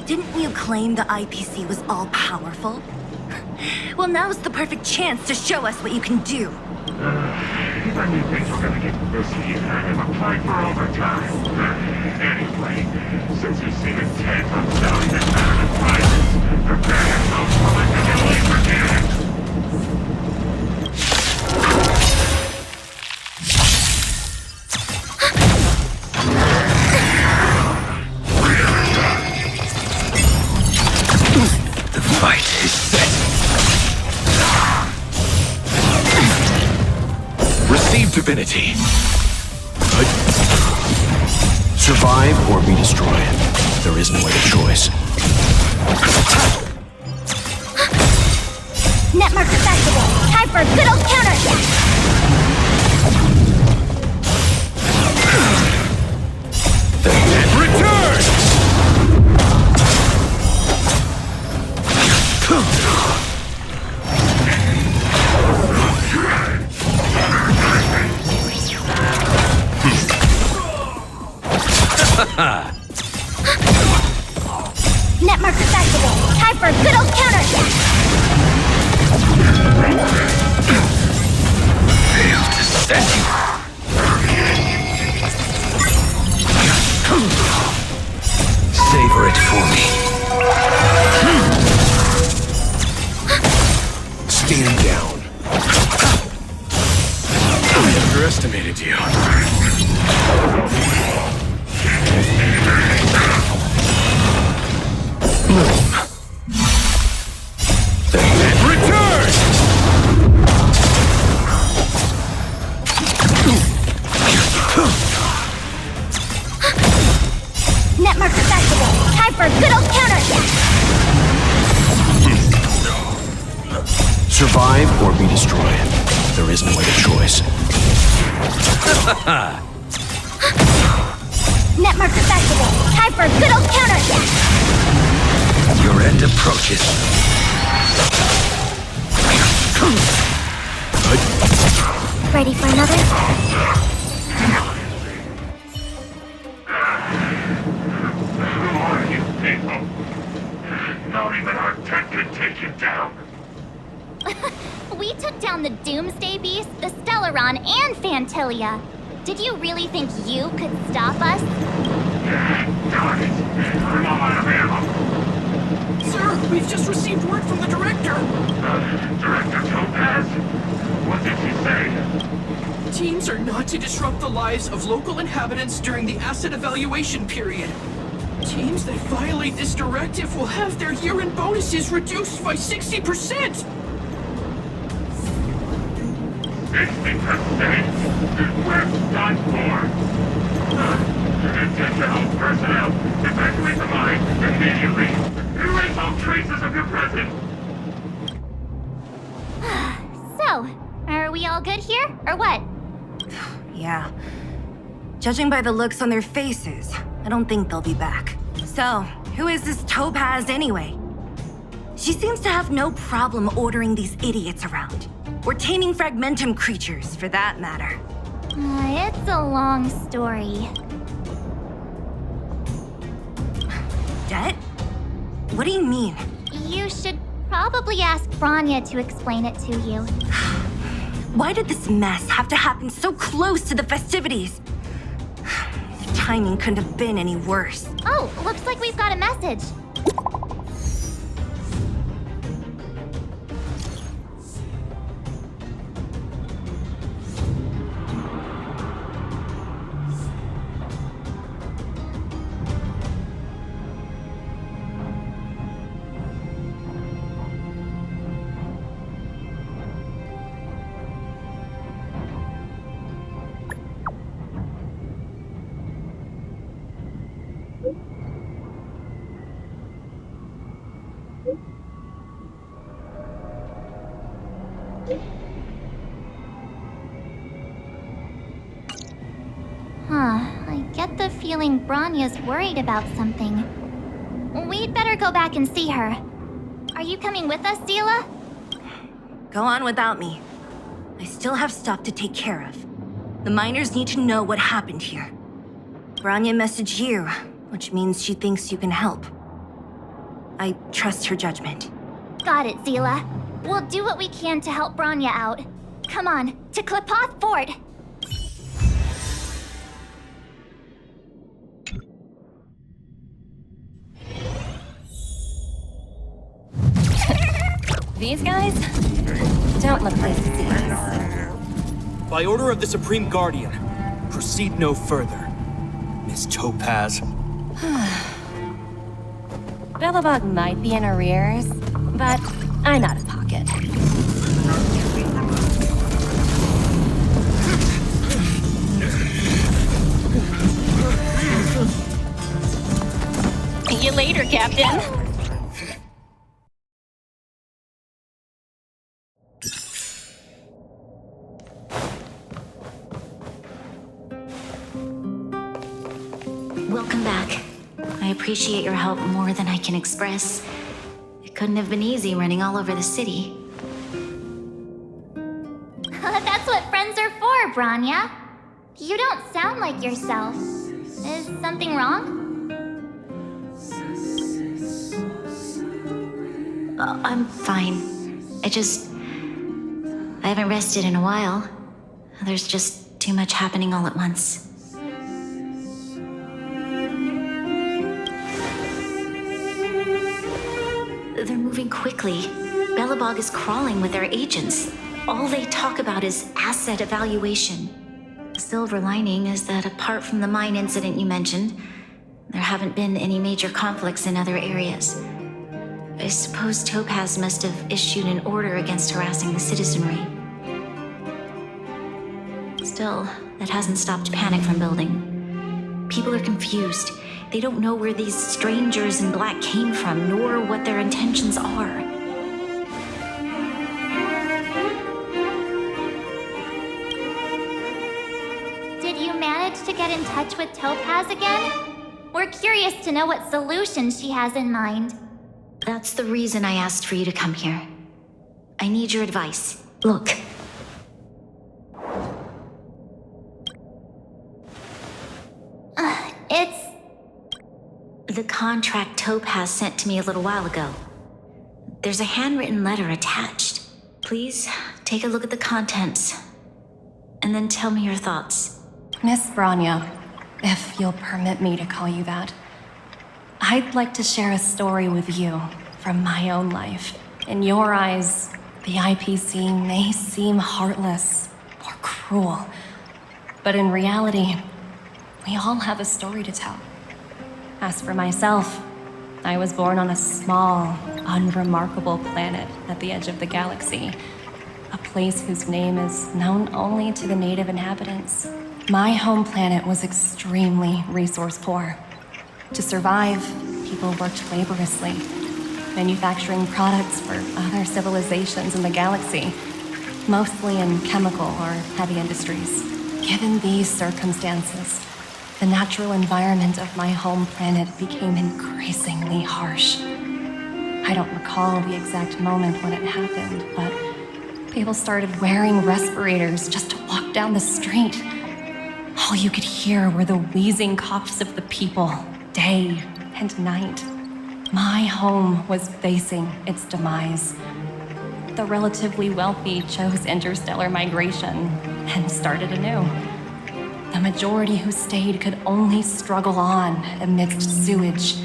Didn't you claim the IPC was all-powerful? Well, now's the perfect chance to show us what you can do. If I knew things were gonna get this heat, I'd have applied for overtime. Anyway, since you seem intent on selling this matter to prices, prepare yourself for my delay for damage. The fight is set. Receive divinity. Survive or be destroyed. There is no other choice. Net marker activated. Time for a good old counterattack. The dead return! Time for a good old counterattack! Failed to send you. Savor it for me. Stand down. I underestimated you. Return! Net marker activated. Time for a good old counterattack! Survive or be destroyed. There is no other choice. Net marker activated. Time for a good old counterattack! Your end approaches. Ready for another? Who are you people? Not even our tech could take you down. We took down the Doomsday Beast, the Stellaron, and Fantilia. Did you really think you could stop us? Darn it! I'm all out of ammo. Sir, we've just received word from the director. Director Topaz? What did she say? Teams are not to disrupt the lives of local inhabitants during the asset evaluation period. Teams that violate this directive will have their year-end bonuses reduced by 60%! 60%? We're done for! Intentional personnel, evacuate the mine immediately! Erase all traces of your presence! So, are we all good here, or what? Yeah. Judging by the looks on their faces, I don't think they'll be back. So, who is this Topaz anyway? She seems to have no problem ordering these idiots around. Or taming fragmentum creatures, for that matter. It's a long story. Det? What do you mean? You should probably ask Bronya to explain it to you. Why did this mess have to happen so close to the festivities? The timing couldn't have been any worse. Oh, looks like we've got a message. I get the feeling Bronya's worried about something. We'd better go back and see her. Are you coming with us, Zele? Go on without me. I still have stuff to take care of. The miners need to know what happened here. Bronya messaged you, which means she thinks you can help. I trust her judgment. Got it, Zele. We'll do what we can to help Bronya out. Come on, to Klipoth Fort! These guys don't look pleased to see us. By order of the Supreme Guardian, proceed no further, Miss Topaz. Belobog might be in arrears, but I'm out of pocket. See you later, Captain. Welcome back. I appreciate your help more than I can express. It couldn't have been easy running all over the city. That's what friends are for, Bronya. You don't sound like yourself. Is something wrong? I'm fine. I haven't rested in a while. There's just too much happening all at once. They're moving quickly. Belobog is crawling with their agents. All they talk about is asset evaluation. The silver lining is that apart from the mine incident you mentioned, there haven't been any major conflicts in other areas. I suppose Topaz must have issued an order against harassing the citizenry. Still, that hasn't stopped panic from building. People are confused. They don't know where these strangers in black came from, nor what their intentions are. Did you manage to get in touch with Topaz again? We're curious to know what solutions she has in mind. That's the reason I asked for you to come here. I need your advice. Look. It's... the contract Topaz sent to me a little while ago. There's a handwritten letter attached. Please, take a look at the contents. And then tell me your thoughts. Miss Bronya, if you'll permit me to call you that, I'd like to share a story with you from my own life. In your eyes, the IPC may seem heartless or cruel, but in reality, we all have a story to tell. As for myself, I was born on a small, unremarkable planet at the edge of the galaxy, a place whose name is known only to the native inhabitants. My home planet was extremely resource poor. To survive, people worked laboriously, manufacturing products for other civilizations in the galaxy, mostly in chemical or heavy industries. Given these circumstances, the natural environment of my home planet became increasingly harsh. I don't recall the exact moment when it happened, but people started wearing respirators just to walk down the street. All you could hear were the wheezing coughs of the people, day and night. My home was facing its demise. The relatively wealthy chose interstellar migration and started anew. The majority who stayed could only struggle on amidst sewage,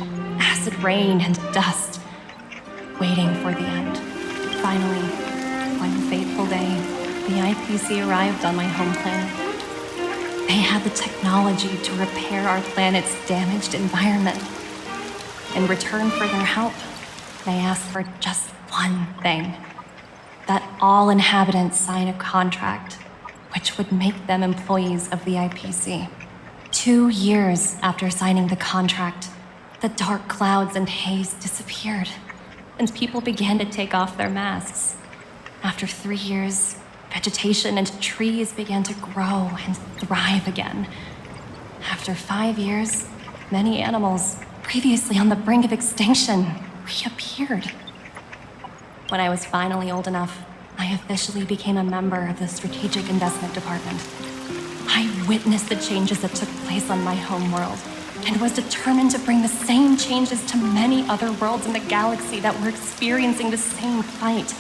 acid rain, and dust, waiting for the end. Finally, one fateful day, the IPC arrived on my home planet. They had the technology to repair our planet's damaged environment. In return for their help, they asked for just one thing: that all inhabitants sign a contract which would make them employees of the IPC. 2 years after signing the contract, the dark clouds and haze disappeared, and people began to take off their masks. After 3 years, vegetation and trees began to grow and thrive again. After 5 years, many animals, previously on the brink of extinction, reappeared. When I was finally old enough, I officially became a member of the Strategic Investment Department. I witnessed the changes that took place on my home world, and was determined to bring the same changes to many other worlds in the galaxy that were experiencing the same fight.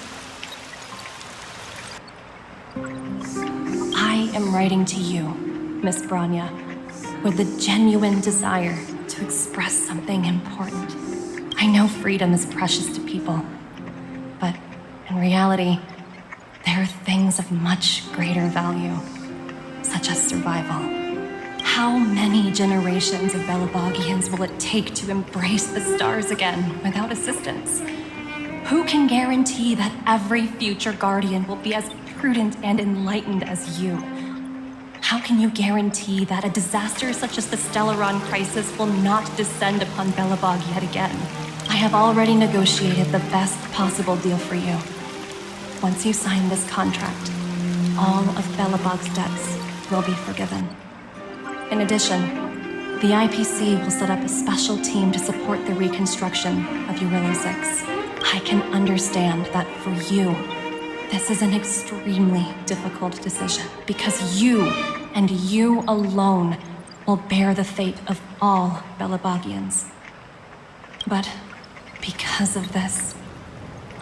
I am writing to you, Miss Bronya, with the genuine desire to express something important. I know freedom is precious to people, but in reality, there are things of much greater value, such as survival. How many generations of Belobogians will it take to embrace the stars again without assistance? Who can guarantee that every future Guardian will be as prudent and enlightened as you? How can you guarantee that a disaster such as the Stellaron crisis will not descend upon Belobog yet again? I have already negotiated the best possible deal for you. Once you sign this contract, all of Belobog's debts will be forgiven. In addition, the IPC will set up a special team to support the reconstruction of Jarilo-VI. I can understand that for you, this is an extremely difficult decision, because you, and you alone, will bear the fate of all Belobogians. But because of this,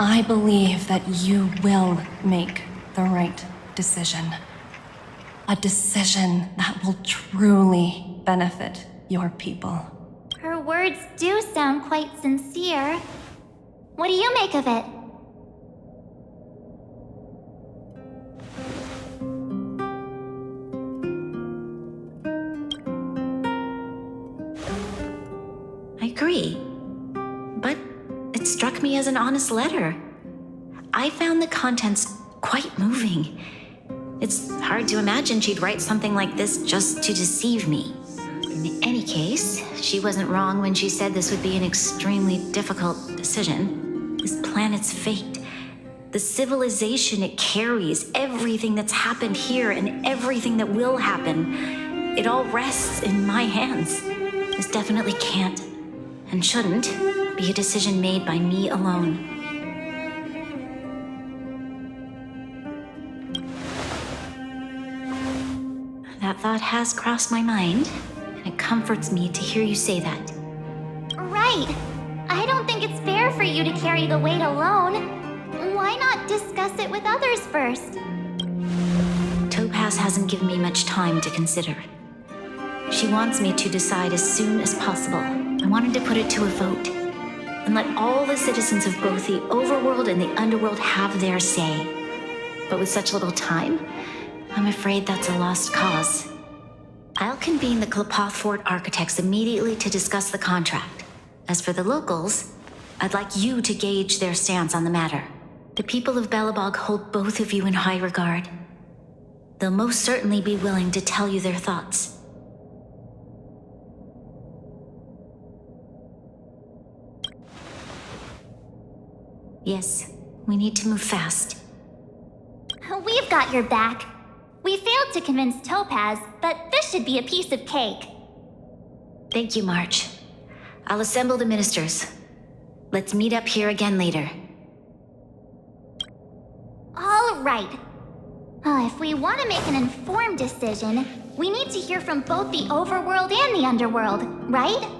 I believe that you will make the right decision. A decision that will truly benefit your people. Her words do sound quite sincere. What do you make of it? I agree. But it struck me as an honest letter. I found the contents quite moving. It's hard to imagine she'd write something like this just to deceive me. In any case, she wasn't wrong when she said this would be an extremely difficult decision. This planet's fate, the civilization it carries, everything that's happened here and everything that will happen, it all rests in my hands. This definitely can't and shouldn't be a decision made by me alone. That thought has crossed my mind, and it comforts me to hear you say that. Right. I don't think it's fair for you to carry the weight alone. Why not discuss it with others first? Topaz hasn't given me much time to consider. She wants me to decide as soon as possible. I wanted to put it to a vote and let all the citizens of both the Overworld and the Underworld have their say. But with such little time, I'm afraid that's a lost cause. I'll convene the Klapoth Fort architects immediately to discuss the contract. As for the locals, I'd like you to gauge their stance on the matter. The people of Belobog hold both of you in high regard. They'll most certainly be willing to tell you their thoughts. Yes, we need to move fast. We've got your back. We failed to convince Topaz, but this should be a piece of cake. Thank you, March. I'll assemble the ministers. Let's meet up here again later. All right. If we want to make an informed decision, we need to hear from both the Overworld and the Underworld, right?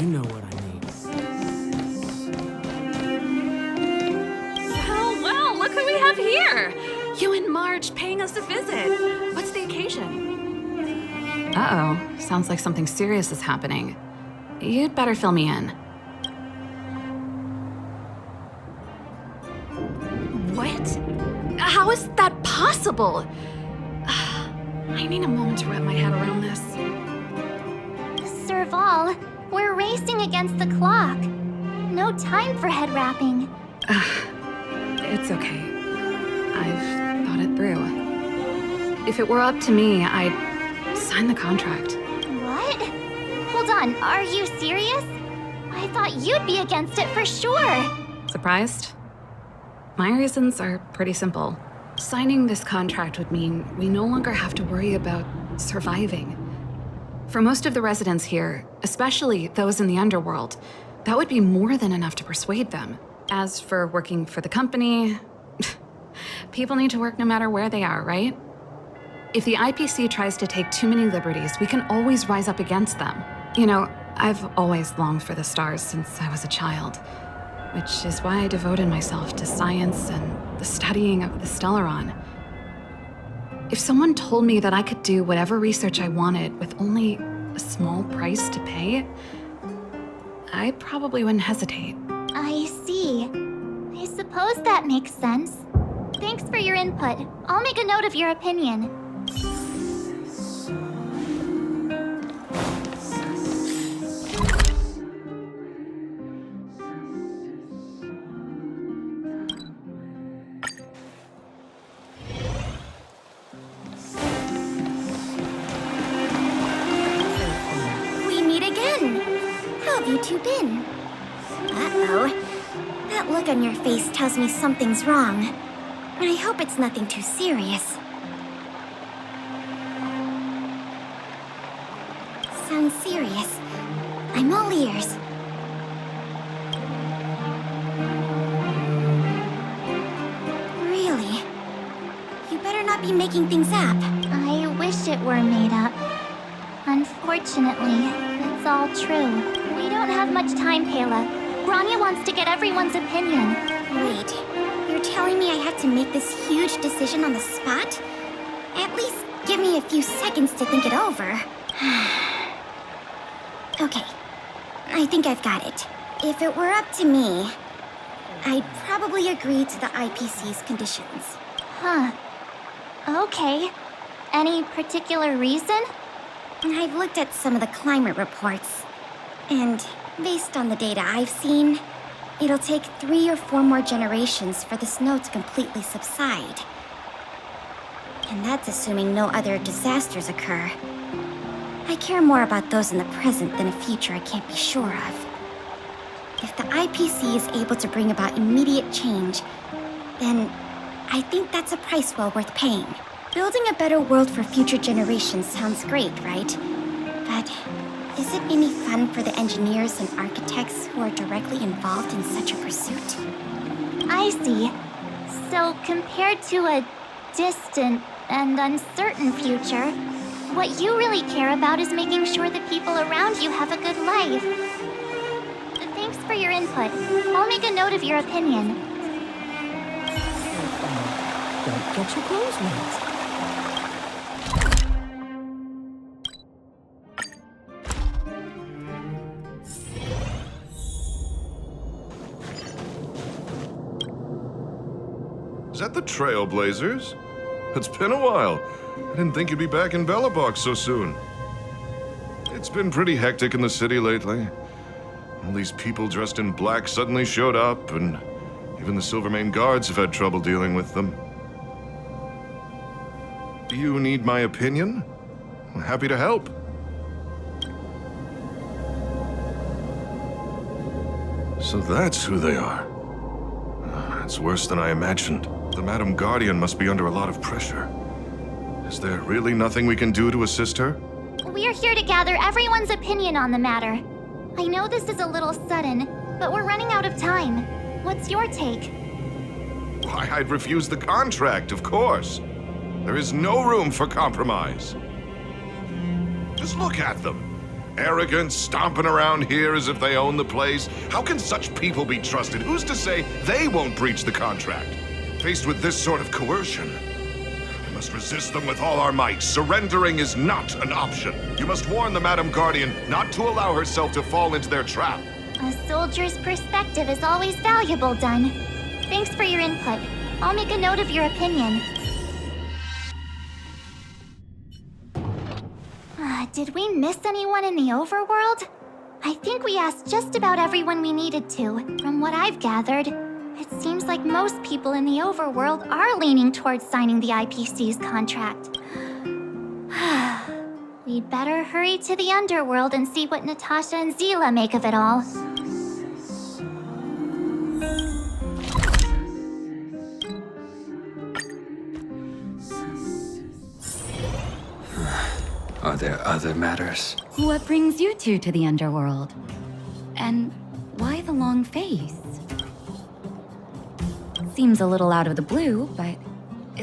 You know what I mean. Oh, wow, look who we have here! You and Marge paying us a visit. What's the occasion? Uh-oh, sounds like something serious is happening. You'd better fill me in. What? How is that possible? I need a moment to wrap my head around this. Serval, we're racing against the clock. No time for head wrapping. It's okay. I've thought it through. If it were up to me, I'd sign the contract. What? Hold on, are you serious? I thought you'd be against it for sure. Surprised? My reasons are pretty simple. Signing this contract would mean we no longer have to worry about surviving. For most of the residents here, especially those in the Underworld, that would be more than enough to persuade them. As for working for the company, people need to work no matter where they are, right? If the IPC tries to take too many liberties, we can always rise up against them. You know, I've always longed for the stars since I was a child, which is why I devoted myself to science and the studying of the Stellaron. If someone told me that I could do whatever research I wanted with only a small price to pay, I probably wouldn't hesitate. I see. I suppose that makes sense. Thanks for your input. I'll make a note of your opinion. We meet again. How have you two been? Uh-oh. That look on your face tells me something's wrong. But I hope it's nothing too serious. sounds serious. I'm all ears. Really? You better not be making things up. I wish it were made up. Unfortunately, it's all true. We don't have much time, Kayla. Bronya wants to get everyone's opinion. Wait, you're telling me I have to make this huge decision on the spot? At least give me a few seconds to think it over. Okay, I think I've got it. If it were up to me, I'd probably agree to the IPC's conditions. Huh. Okay. Any particular reason? I've looked at some of the climate reports, and based on the data I've seen, it'll take 3 or 4 more generations for the snow to completely subside. And that's assuming no other disasters occur. I care more about those in the present than a future I can't be sure of. If the IPC is able to bring about immediate change, then I think that's a price well worth paying. Building a better world for future generations sounds great, right? But is it any fun for the engineers and architects who are directly involved in such a pursuit? I see. So compared to a distant and uncertain future, what you really care about is making sure the people around you have a good life. Thanks for your input. I'll make a note of your opinion. Don't get your clothes wet. Is that the Trailblazers? It's been a while. I didn't think you'd be back in Belobog so soon. It's been pretty hectic in the city lately. All these people dressed in black suddenly showed up, and even the Silvermane guards have had trouble dealing with them. Do you need my opinion? I'm happy to help. So that's who they are. It's worse than I imagined. The Madam Guardian must be under a lot of pressure. Is there really nothing we can do to assist her? We're here to gather everyone's opinion on the matter. I know this is a little sudden, but we're running out of time. What's your take? Why, I'd refuse the contract, of course. There is no room for compromise. Just look at them. Arrogant, stomping around here as if they own the place. How can such people be trusted? Who's to say they won't breach the contract? Faced with this sort of coercion, we must resist them with all our might. Surrendering is not an option. You must warn the Madam Guardian not to allow herself to fall into their trap. A soldier's perspective is always valuable, Dunn. Thanks for your input. I'll make a note of your opinion. Did we miss anyone in the overworld? I think we asked just about everyone we needed to. From what I've gathered, it seems like most people in the overworld are leaning towards signing the IPC's contract. We'd better hurry to the Underworld and see what Natasha and Zele make of it all. Are there other matters? What brings you two to the Underworld? And why the long face? Seems a little out of the blue, but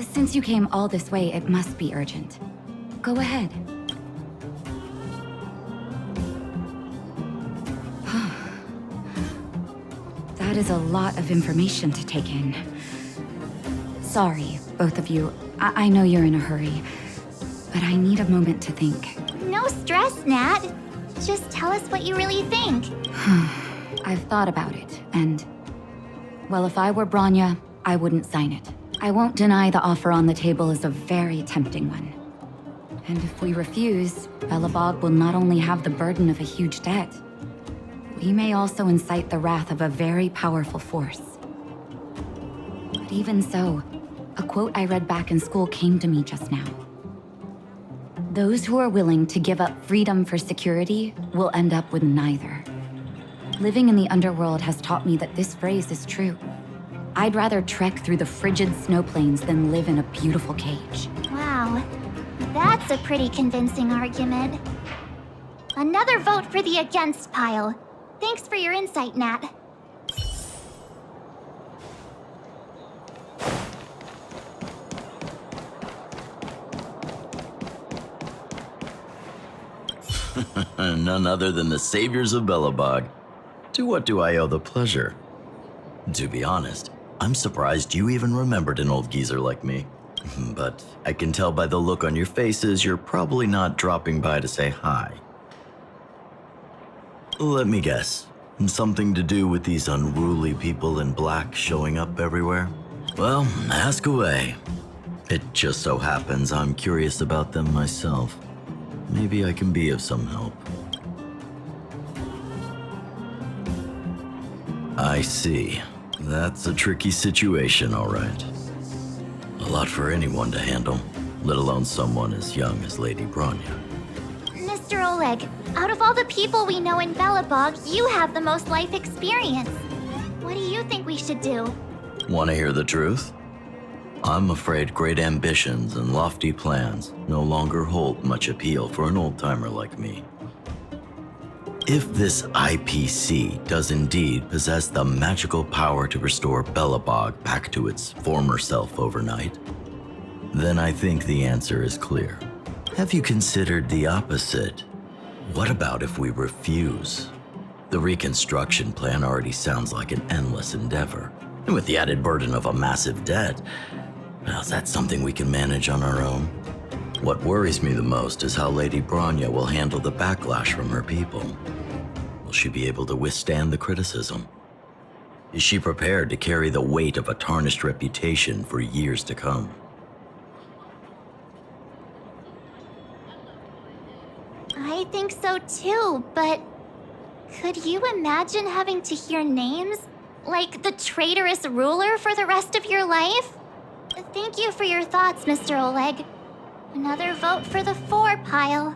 since you came all this way, it must be urgent. Go ahead. That is a lot of information to take in. Sorry, both of you. I know you're in a hurry, but I need a moment to think. No stress, Nat. Just tell us what you really think. I've thought about it, and... well, if I were Bronya, I wouldn't sign it. I won't deny the offer on the table is a very tempting one. And if we refuse, Belobog will not only have the burden of a huge debt, we may also incite the wrath of a very powerful force. But even so, a quote I read back in school came to me just now. Those who are willing to give up freedom for security will end up with neither. Living in the Underworld has taught me that this phrase is true. I'd rather trek through the frigid snow plains than live in a beautiful cage. Wow, that's a pretty convincing argument. Another vote for the against pile. Thanks for your insight, Nat. None other than the saviors of Belobog. To what do I owe the pleasure? To be honest, I'm surprised you even remembered an old geezer like me. But I can tell by the look on your faces you're probably not dropping by to say hi. Let me guess. Something to do with these unruly people in black showing up everywhere? Well, ask away. It just so happens I'm curious about them myself. Maybe I can be of some help. I see. That's a tricky situation, all right. A lot for anyone to handle, let alone someone as young as Lady Bronya. Mr. Oleg, out of all the people we know in Belobog, you have the most life experience. What do you think we should do? Want to hear the truth? I'm afraid great ambitions and lofty plans no longer hold much appeal for an old-timer like me. If this IPC does indeed possess the magical power to restore Belobog back to its former self overnight, then I think the answer is clear. Have you considered the opposite? What about if we refuse? The reconstruction plan already sounds like an endless endeavor. And with the added burden of a massive debt, well, that's something we can manage on our own. What worries me the most is how Lady Bronya will handle the backlash from her people. Will she be able to withstand the criticism? Is she prepared to carry the weight of a tarnished reputation for years to come? I think so too, but could you imagine having to hear names? Like the traitorous ruler for the rest of your life? Thank you for your thoughts, Mr. Oleg. Another vote for the 4 pile.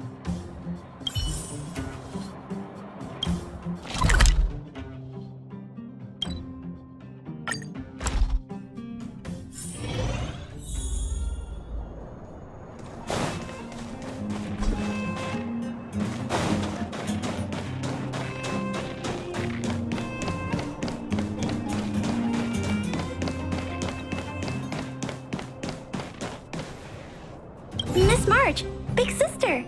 Miss March, big sister,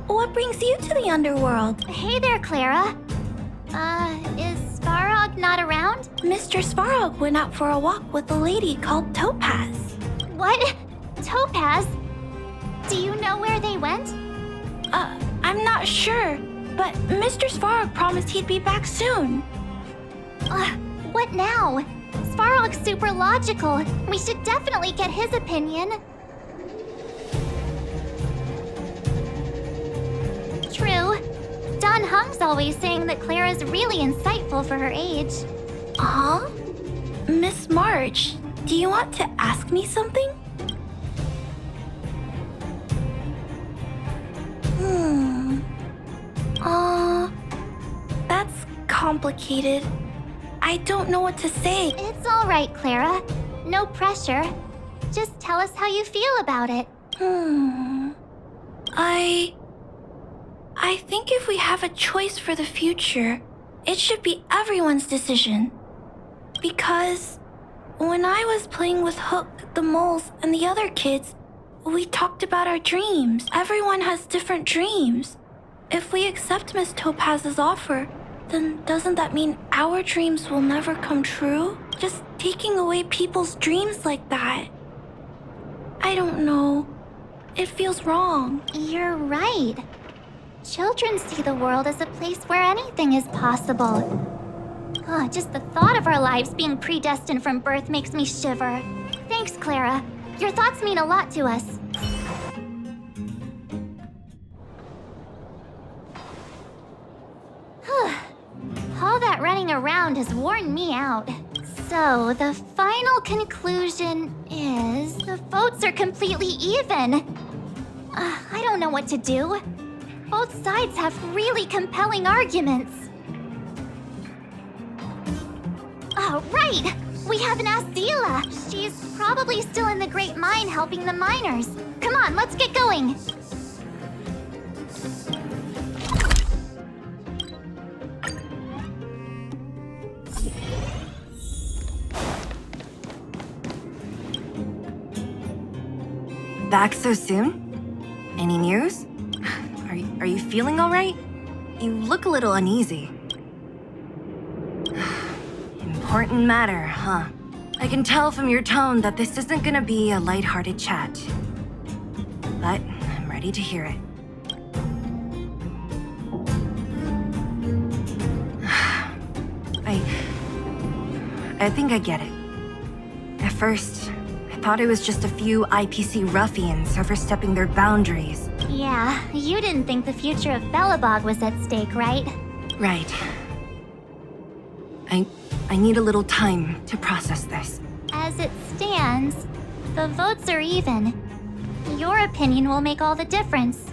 what brings you to the Underworld? Hey there, Clara. Is Svarog not around? Mr. Svarog went out for a walk with a lady called Topaz. What? Topaz? Do you know where they went? I'm not sure, but Mr. Svarog promised he'd be back soon. What now? Svarog's super logical. We should definitely get his opinion. True. Don Hung's always saying that Clara's really insightful for her age. Huh? Miss March, do you want to ask me something? That's complicated. I don't know what to say. It's all right, Clara. No pressure. Just tell us how you feel about it. I think if we have a choice for the future, it should be everyone's decision. Because when I was playing with Hook, the moles, and the other kids, we talked about our dreams. Everyone has different dreams. If we accept Miss Topaz's offer, then doesn't that mean our dreams will never come true? Just taking away people's dreams like that. I don't know. It feels wrong. You're right. Children see the world as a place where anything is possible. Just the thought of our lives being predestined from birth makes me shiver. Thanks, Clara. Your thoughts mean a lot to us. All that running around has worn me out. So, the final conclusion is the votes are completely even. I don't know what to do. Both sides have really compelling arguments. Oh, right! We haven't asked Zele. She's probably still in the Great Mine helping the miners. Come on, let's get going. back so soon? Any news? Are you feeling all right? You look a little uneasy. Important matter, huh? I can tell from your tone that this isn't gonna be a lighthearted chat. But I'm ready to hear it. I think I get it. At first, I thought it was just a few IPC ruffians overstepping their boundaries. Yeah, you didn't think the future of Belobog was at stake, right? Right. I need a little time to process this. As it stands, the votes are even. Your opinion will make all the difference.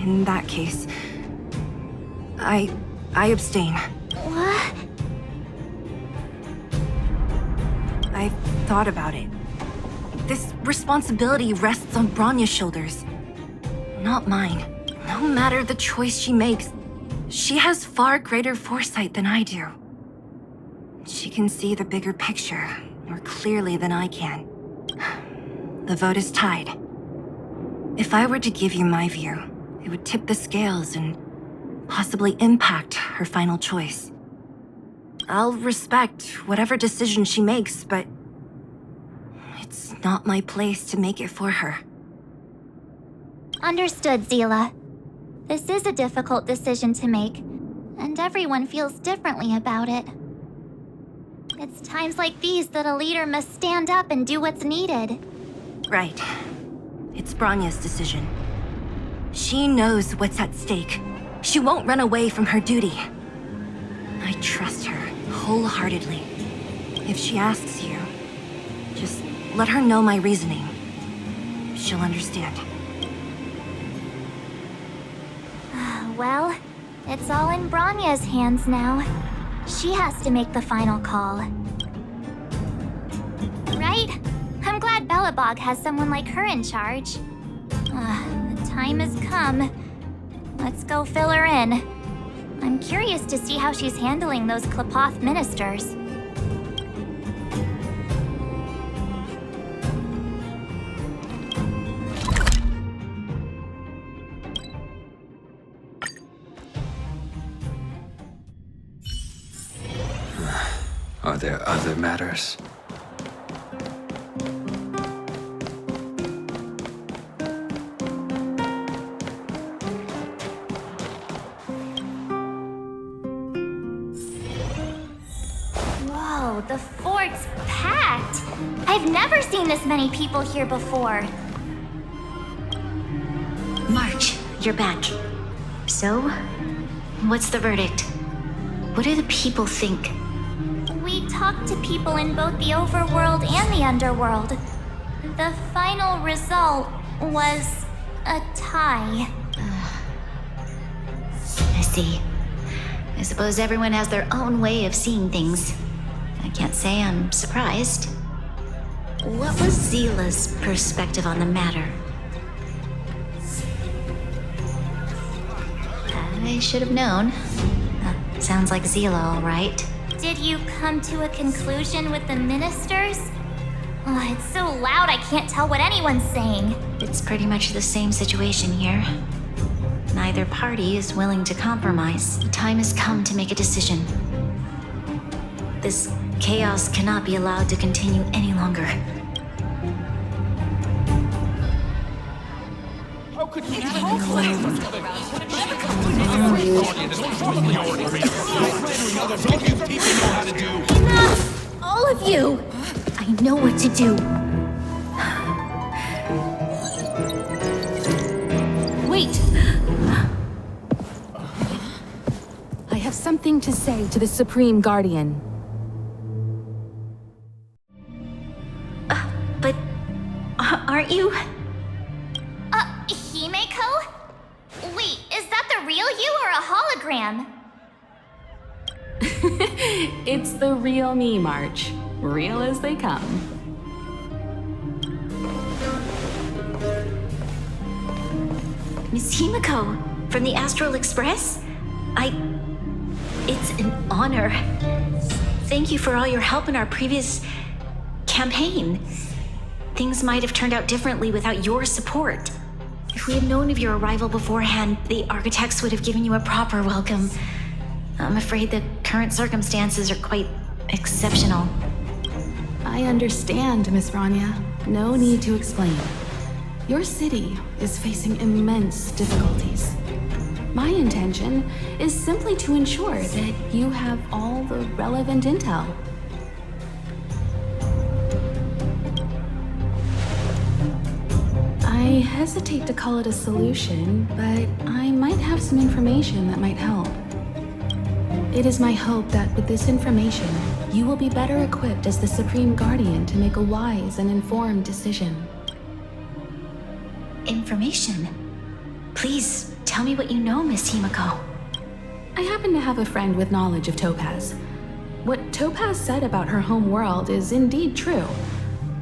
In that case, I abstain. What? I've thought about it. This responsibility rests on Bronya's shoulders, not mine. No matter the choice she makes, she has far greater foresight than I do. She can see the bigger picture more clearly than I can. The vote is tied. If I were to give you my view, it would tip the scales and possibly impact her final choice. I'll respect whatever decision she makes, but it's not my place to make it for her. Understood, Zele. This is a difficult decision to make, and everyone feels differently about it. It's times like these that a leader must stand up and do what's needed. Right. It's Bronya's decision. She knows what's at stake. She won't run away from her duty. I trust her wholeheartedly. If she asks you, just let her know my reasoning. She'll understand. Well, it's all in Bronya's hands now. She has to make the final call. Right? I'm glad Belobog has someone like her in charge. The time has come. Let's go fill her in. I'm curious to see how she's handling those Klapoth ministers. Are there other matters? Whoa, the fort's packed! I've never seen this many people here before. March, you're back. So, what's the verdict? What do the people think? We talked to people in both the overworld and the underworld. The final result was a tie. I see. I suppose everyone has their own way of seeing things. I can't say I'm surprised. What was Zele's perspective on the matter? I should have known. That sounds like Zele, all right. Did you come to a conclusion with the ministers? Oh, it's so loud I can't tell what anyone's saying. It's pretty much the same situation here. Neither party is willing to compromise. The time has come to make a decision. This chaos cannot be allowed to continue any longer. How could you Enough! All of you! I know what to do. Wait! I have something to say to the Supreme Guardian. But aren't you? Himeko? Wait, is that the real you or a hologram? It's the real me, March. Real as they come. Miss Himeko, from the Astral Express? It's an honor. Thank you for all your help in our previous campaign. things might have turned out differently without your support. If we had known of your arrival beforehand, the architects would have given you a proper welcome. I'm afraid the current circumstances are quite exceptional. I understand, Miss Bronya. No need to explain. Your city is facing immense difficulties. My intention is simply to ensure that you have all the relevant intel. I hesitate to call it a solution, but I might have some information that might help. It is my hope that with this information, you will be better equipped as the Supreme Guardian to make a wise and informed decision. Information? Please, tell me what you know, Miss Himeko. I happen to have a friend with knowledge of Topaz. What Topaz said about her home world is indeed true,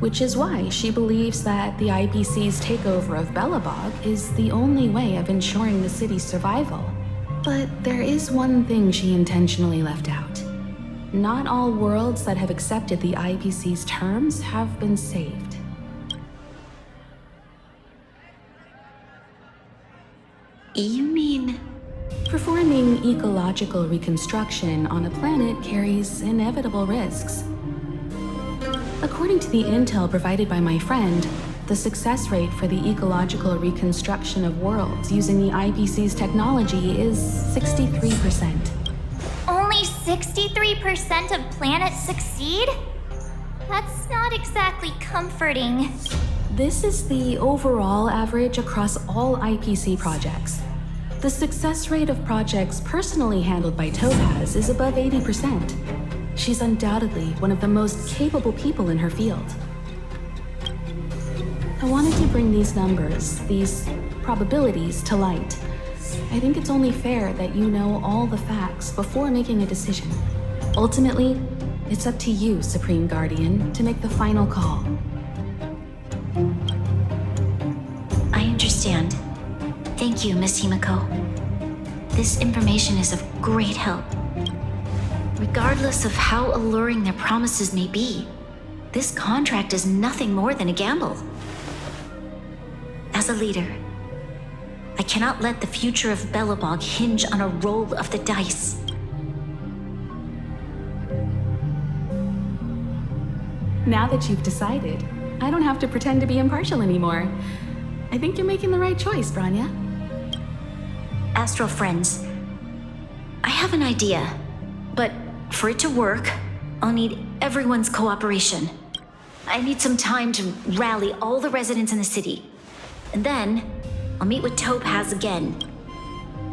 which is why she believes that the IPC's takeover of Belobog is the only way of ensuring the city's survival. But there is one thing she intentionally left out. Not all worlds that have accepted the IPC's terms have been saved. You mean... Performing ecological reconstruction on a planet carries inevitable risks. According to the intel provided by my friend, the success rate for the ecological reconstruction of worlds using the IPC's technology is 63%. Only 63% of planets succeed? That's not exactly comforting. This is the overall average across all IPC projects. The success rate of projects personally handled by Topaz is above 80%. She's undoubtedly one of the most capable people in her field. I wanted to bring these numbers, these probabilities, to light. I think it's only fair that you know all the facts before making a decision. Ultimately, it's up to you, Supreme Guardian, to make the final call. I understand. Thank you, Miss Himeko. This information is of great help. Regardless of how alluring their promises may be, this contract is nothing more than a gamble. As a leader, I cannot let the future of Belobog hinge on a roll of the dice. Now that you've decided, I don't have to pretend to be impartial anymore. I think you're making the right choice, Bronya. Astral friends, I have an idea, but for it to work, I'll need everyone's cooperation. I need some time to rally all the residents in the city. And then, I'll meet with Topaz again.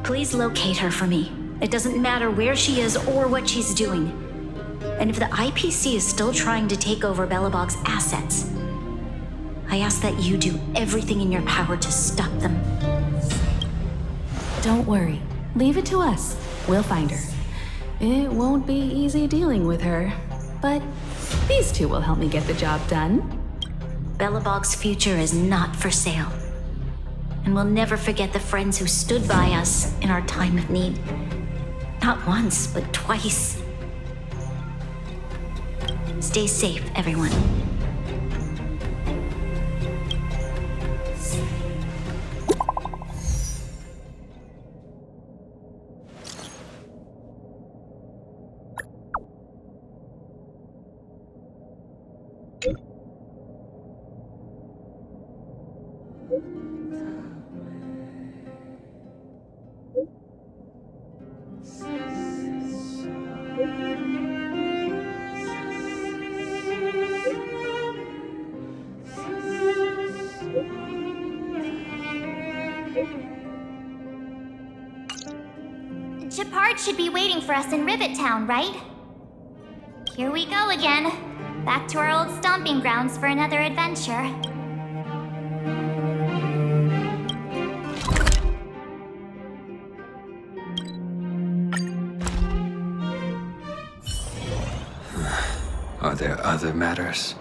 Please locate her for me. It doesn't matter where she is or what she's doing. And if the IPC is still trying to take over Belobog's assets, I ask that you do everything in your power to stop them. Don't worry. Leave it to us. We'll find her. It won't be easy dealing with her, but these two will help me get the job done. Belobog's future is not for sale. And we'll never forget the friends who stood by us in our time of need. Not once, but twice. Stay safe, everyone. Shepard should be waiting for us in Rivet Town, right? Here we go again. Back to our old stomping grounds for another adventure. Are there other matters?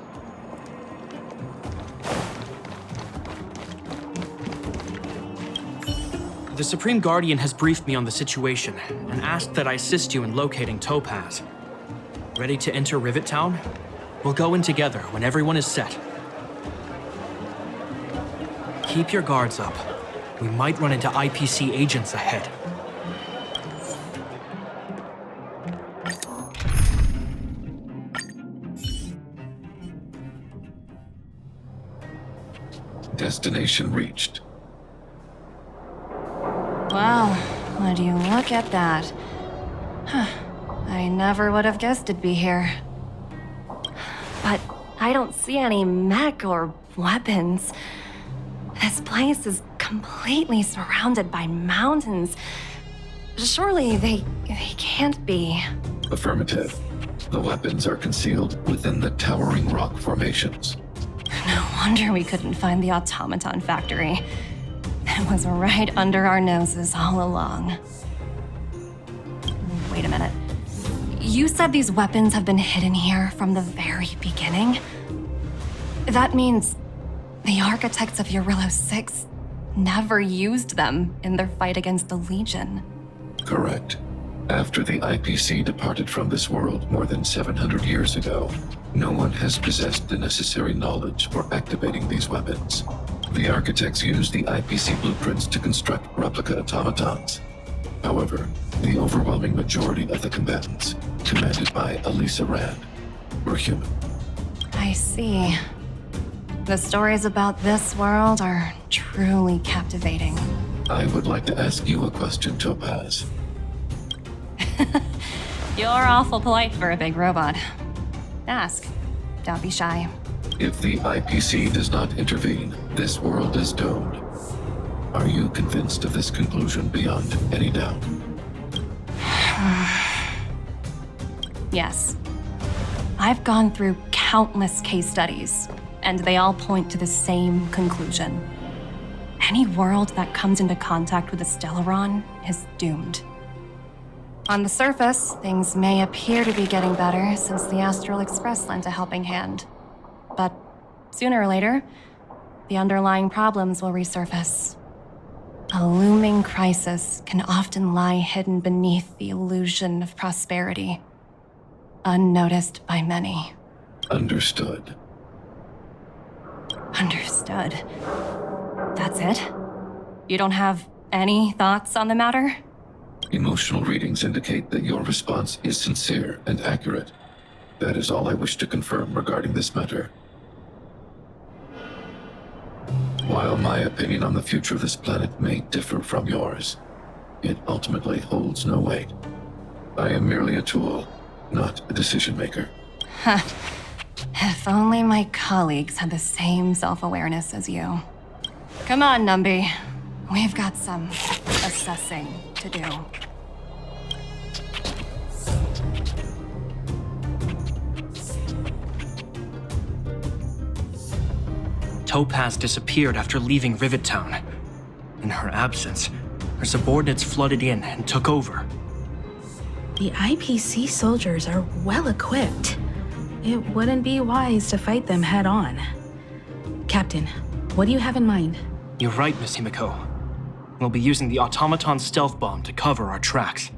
The Supreme Guardian has briefed me on the situation and asked that I assist you in locating Topaz. Ready to enter Rivet Town? We'll go in together when everyone is set. Keep your guards up. We might run into IPC agents ahead. Destination reached. Wow, would you look at that? Huh. I never would have guessed it'd be here. But I don't see any mech or weapons. This place is completely surrounded by mountains. Surely they can't be. Affirmative. The weapons are concealed within the towering rock formations. No wonder we couldn't find the automaton factory. It was right under our noses all along. Wait a minute. You said these weapons have been hidden here from the very beginning? That means the architects of Jarilo-VI never used them in their fight against the Legion. Correct. After the IPC departed from this world more than 700 years ago, no one has possessed the necessary knowledge for activating these weapons. The architects used the IPC blueprints to construct replica automatons. However, the overwhelming majority of the combatants, commanded by Elisa Rand, were human. I see. The stories about this world are truly captivating. I would like to ask you a question, Topaz. You're awful polite for a big robot. Ask. Don't be shy. If the IPC does not intervene, this world is doomed. Are you convinced of this conclusion beyond any doubt? Yes. I've gone through countless case studies, and they all point to the same conclusion. Any world that comes into contact with a Stellaron is doomed. On the surface, things may appear to be getting better since the Astral Express lent a helping hand. But sooner or later, the underlying problems will resurface. A looming crisis can often lie hidden beneath the illusion of prosperity, unnoticed by many. Understood. Understood. That's it? You don't have any thoughts on the matter? Emotional readings indicate that your response is sincere and accurate. That is all I wish to confirm regarding this matter. While my opinion on the future of this planet may differ from yours, it ultimately holds no weight. I am merely a tool, not a decision maker. Huh. If only my colleagues had the same self-awareness as you. Come on, Numby. We've got some assessing to do. Topaz disappeared after leaving Rivet Town. In her absence, her subordinates flooded in and took over. The IPC soldiers are well equipped. It wouldn't be wise to fight them head on. Captain, what do you have in mind? You're right, Miss Himeko. We'll be using the automaton stealth bomb to cover our tracks.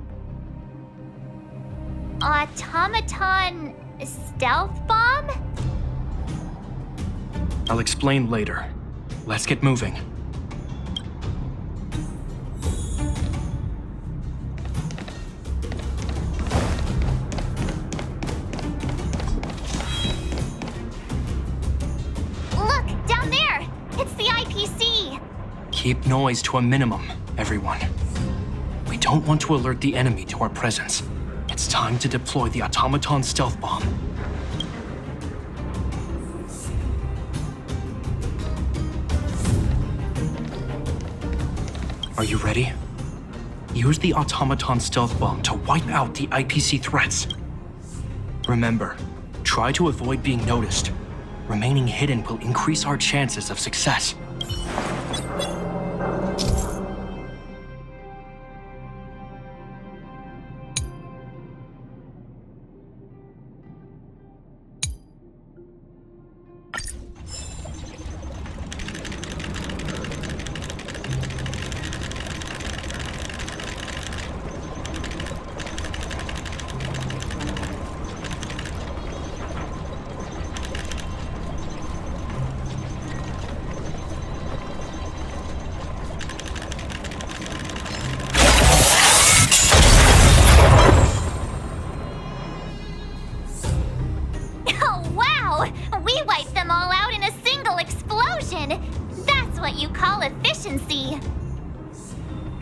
Automaton stealth bomb? I'll explain later. Let's get moving. Look, down there! It's the IPC! Keep noise to a minimum, everyone. We don't want to alert the enemy to our presence. It's time to deploy the automaton stealth bomb. Are you ready? Use the automaton stealth bomb to wipe out the IPC threats. Remember, try to avoid being noticed. Remaining hidden will increase our chances of success.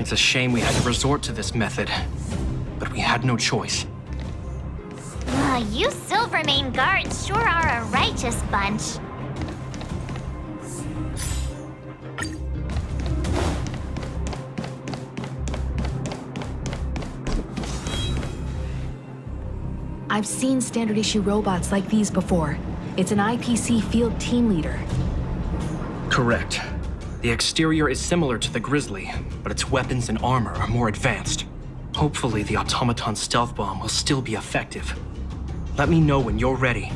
It's a shame we had to resort to this method, but we had no choice. You Silvermane guards sure are a righteous bunch. I've seen standard issue robots like these before. It's an IPC field team leader. Correct. The exterior is similar to the Grizzly, but its weapons and armor are more advanced. Hopefully the automaton stealth bomb will still be effective. Let me know when you're ready.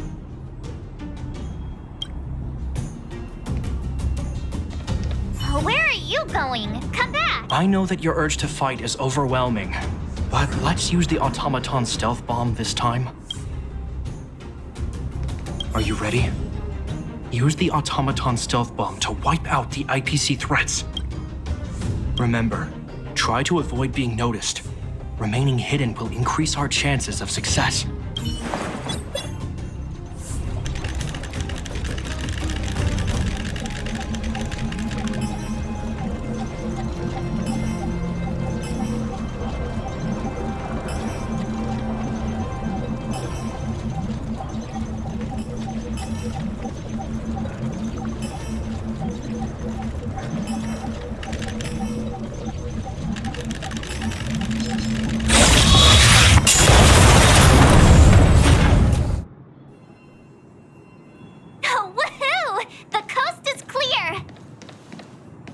Where are you going? Come back! I know that your urge to fight is overwhelming, but let's use the automaton stealth bomb this time. Are you ready? Use the automaton stealth bomb to wipe out the IPC threats. Remember, try to avoid being noticed. Remaining hidden will increase our chances of success.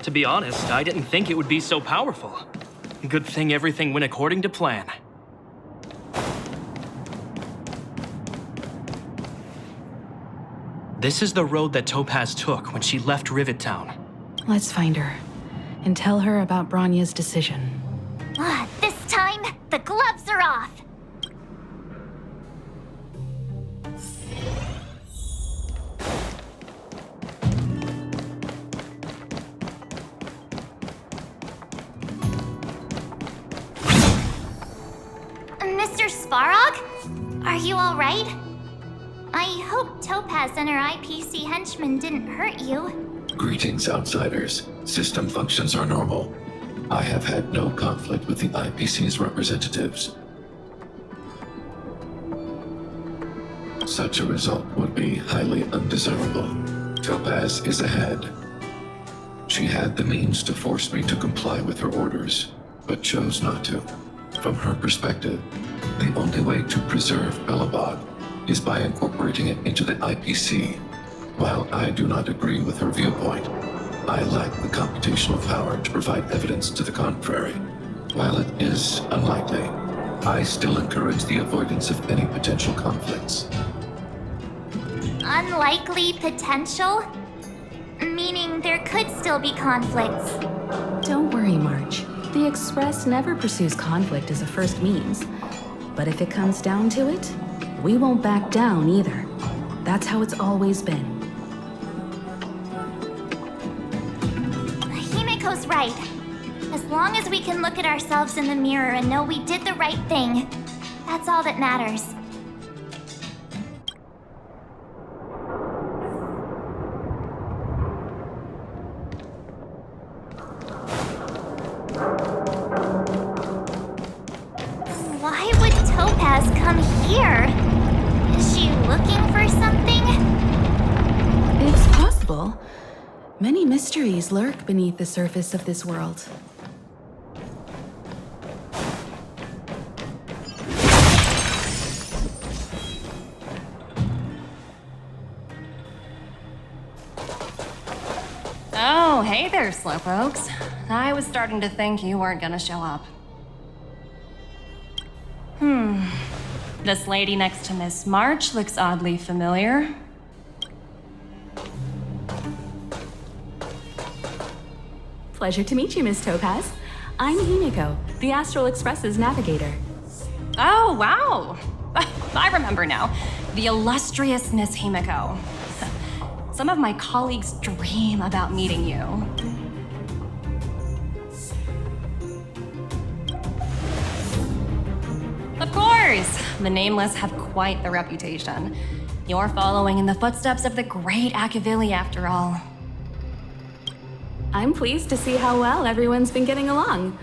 To be honest, I didn't think it would be so powerful. Good thing everything went according to plan. This is the road that Topaz took when she left Rivet Town. Let's find her and tell her about Bronya's decision. This time, the gloves are off. Mr. Svarog? Are you all right? I hope Topaz and her IPC henchmen didn't hurt you. Greetings, outsiders. System functions are normal. I have had no conflict with the IPC's representatives. Such a result would be highly undesirable. Topaz is ahead. She had the means to force me to comply with her orders, but chose not to. From her perspective, the only way to preserve Belobog is by incorporating it into the IPC. While I do not agree with her viewpoint, I lack the computational power to provide evidence to the contrary. While it is unlikely, I still encourage the avoidance of any potential conflicts. Unlikely potential? Meaning there could still be conflicts. Don't worry, March. The Express never pursues conflict as a first means. But if it comes down to it, we won't back down either. That's how it's always been. Himeko's right. As long as we can look at ourselves in the mirror and know we did the right thing, that's all that matters. Why would Topaz come here? Is she looking for something? It's possible. Many mysteries lurk beneath the surface of this world. Oh, hey there, slowpokes. I was starting to think you weren't gonna show up. This lady next to Miss March looks oddly familiar. Pleasure to meet you, Miss Topaz. I'm Himeko, the Astral Express's navigator. Oh, wow! I remember now. The illustrious Miss Himeko. Some of my colleagues dream about meeting you. Of course! The Nameless have quite the reputation. You're following in the footsteps of the great Akavili, after all. I'm pleased to see how well everyone's been getting along.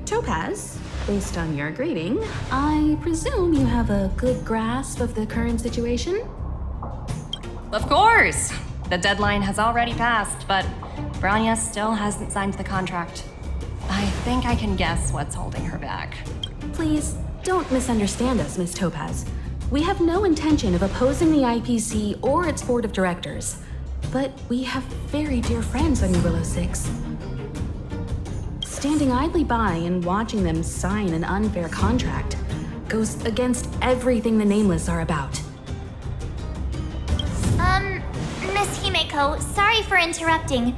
Topaz, based on your greeting, I presume you have a good grasp of the current situation? Of course! The deadline has already passed, but Bronya still hasn't signed the contract. I think I can guess what's holding her back. Please, don't misunderstand us, Miss Topaz. We have no intention of opposing the IPC or its board of directors, but we have very dear friends on Jarilo-VI. Standing idly by and watching them sign an unfair contract goes against everything the Nameless are about. Miss Himeko, sorry for interrupting,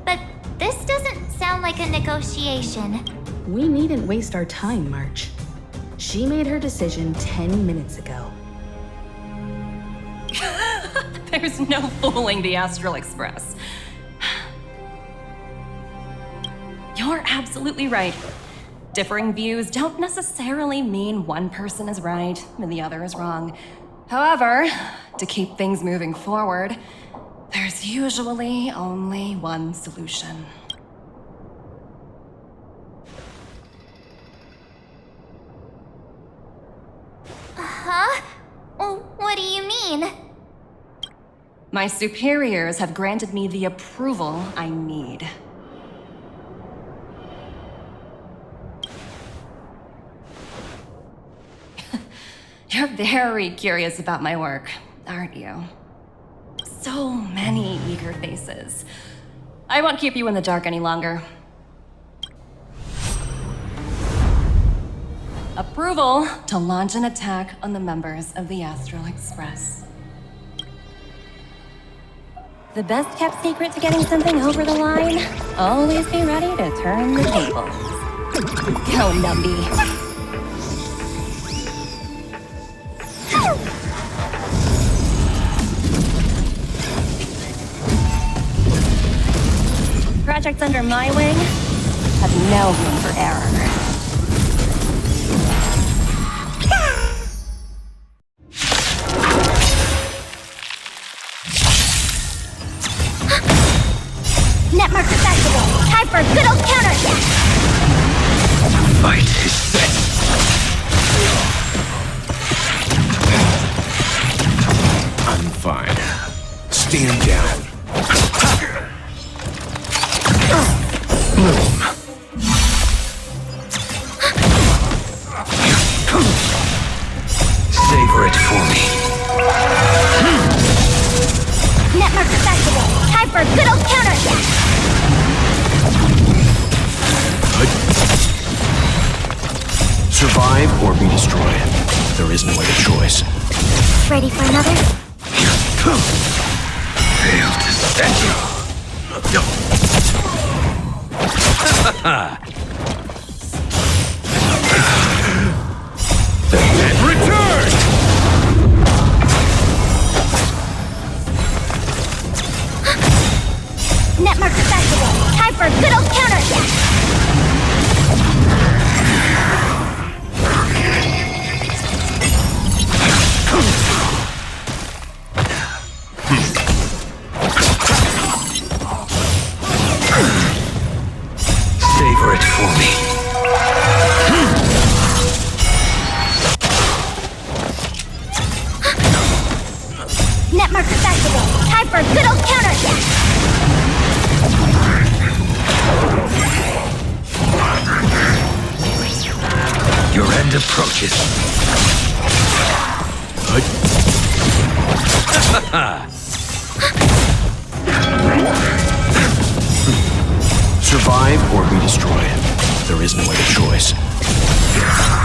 but this doesn't sound like a negotiation. We needn't waste our time, March. She made her decision 10 minutes ago. There's no fooling the Astral Express. You're absolutely right. Differing views don't necessarily mean one person is right and the other is wrong. However, to keep things moving forward, there's usually only one solution. Huh? What do you mean? My superiors have granted me the approval I need. You're very curious about my work, aren't you? So many eager faces. I won't keep you in the dark any longer. Approval to launch an attack on the members of the Astral Express. The best kept secret to getting something over the line? Always be ready to turn the tables. Go, Numby. Projects under my wing have no room for error. Netmark accessible. Time for a good old counterattack. Fight is set. I'm fine. Stand down. Bloom. Savor it for me. Netmark accessible. Time for a good old counterattack. Survive or be destroyed. There is no other choice. Ready for another? Fail to stand you. And return! Netmark accessible. Time for a good old counterattack. Savor it for me. Netmark accessible. Time for a good old counterattack. Your end approaches. Survive or be destroyed. There is no other choice.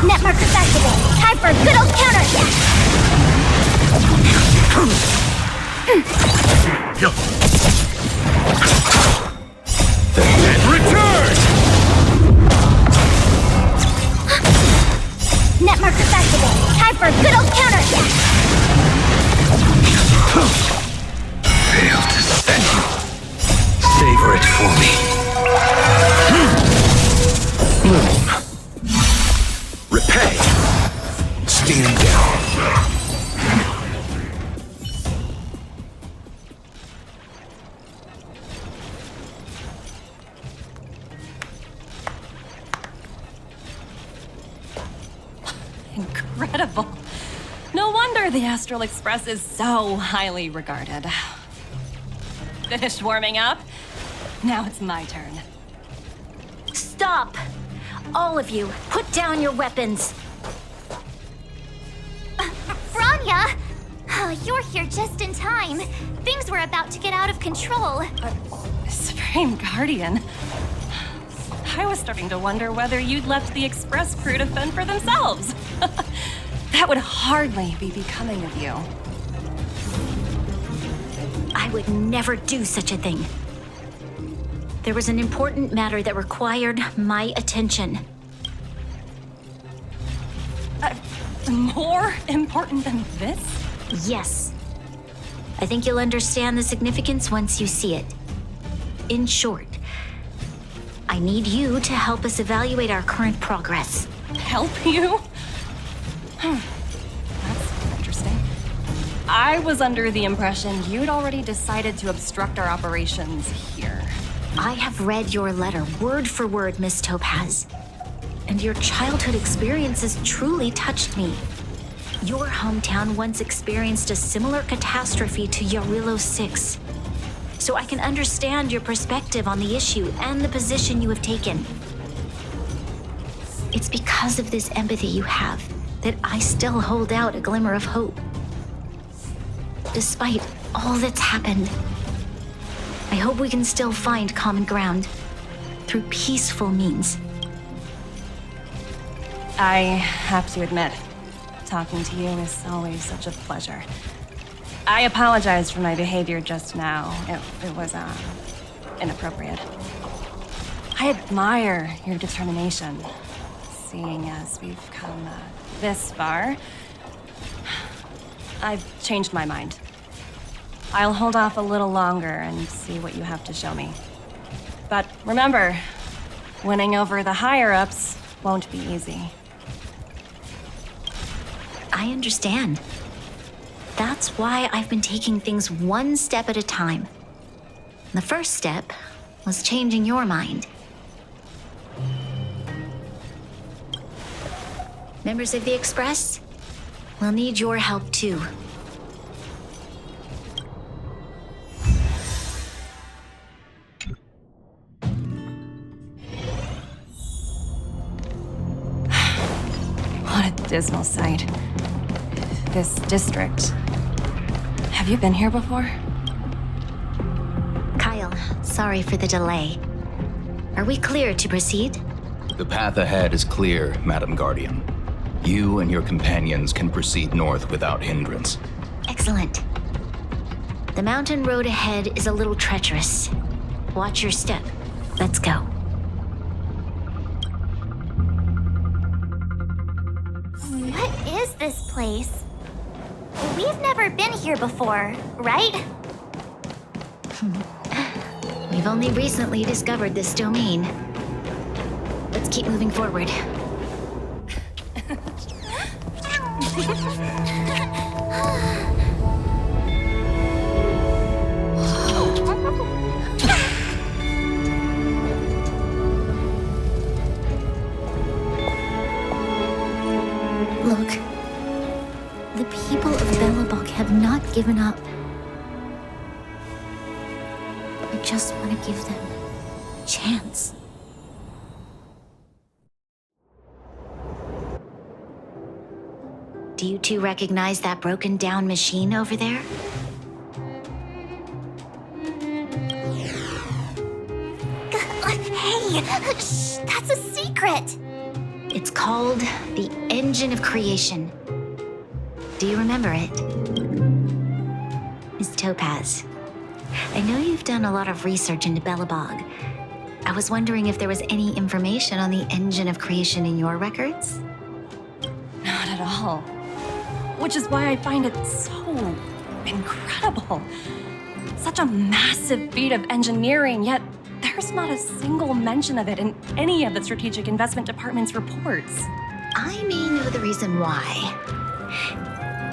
Netmark accessible. Time for a good old counterattack. And return! Netmark accessible. Time for a good old counterattack. Fail to stand you. Savor it for me. Bloom. Repay. Stand down. Incredible. No wonder the Astral Express is so highly regarded. Finished warming up? Now it's my turn. Stop! All of you, put down your weapons! Bronya! Oh, you're here just in time. Things were about to get out of control. Supreme Guardian? I was starting to wonder whether you'd left the Express crew to fend for themselves. That would hardly be becoming of you. I would never do such a thing. There was an important matter that required my attention. More important than this? Yes. I think you'll understand the significance once you see it. In short, I need you to help us evaluate our current progress. Help you? That's interesting. I was under the impression you'd already decided to obstruct our operations here. I have read your letter word for word, Miss Topaz. And your childhood experiences truly touched me. Your hometown once experienced a similar catastrophe to Jarilo-VI. So I can understand your perspective on the issue and the position you have taken. It's because of this empathy you have that I still hold out a glimmer of hope. Despite all that's happened, I hope we can still find common ground through peaceful means. I have to admit, talking to you is always such a pleasure. I apologize for my behavior just now. It was, inappropriate. I admire your determination, seeing as we've come this far. I've changed my mind. I'll hold off a little longer and see what you have to show me. But remember, winning over the higher-ups won't be easy. I understand. That's why I've been taking things one step at a time. The first step was changing your mind. Members of the Express, we'll need your help too. What a dismal sight. This district. Have you been here before? Kyle, sorry for the delay. Are we clear to proceed? The path ahead is clear, Madam Guardian. You and your companions can proceed north without hindrance. Excellent. The mountain road ahead is a little treacherous. Watch your step. Let's go. What is this place? We've never been here before, right? We've only recently discovered this domain. Let's keep moving forward. Look. The people of Belobog have not given up. I just want to give them a chance. Do you two recognize that broken down machine over there? Hey, shh, that's a secret. It's called the Engine of Creation. Do you remember it? Miss Topaz, I know you've done a lot of research into Belobog. I was wondering if there was any information on the Engine of Creation in your records? Not at all. Which is why I find it so incredible. Such a massive feat of engineering, yet there's not a single mention of it in any of the Strategic Investment Department's reports. I may know the reason why.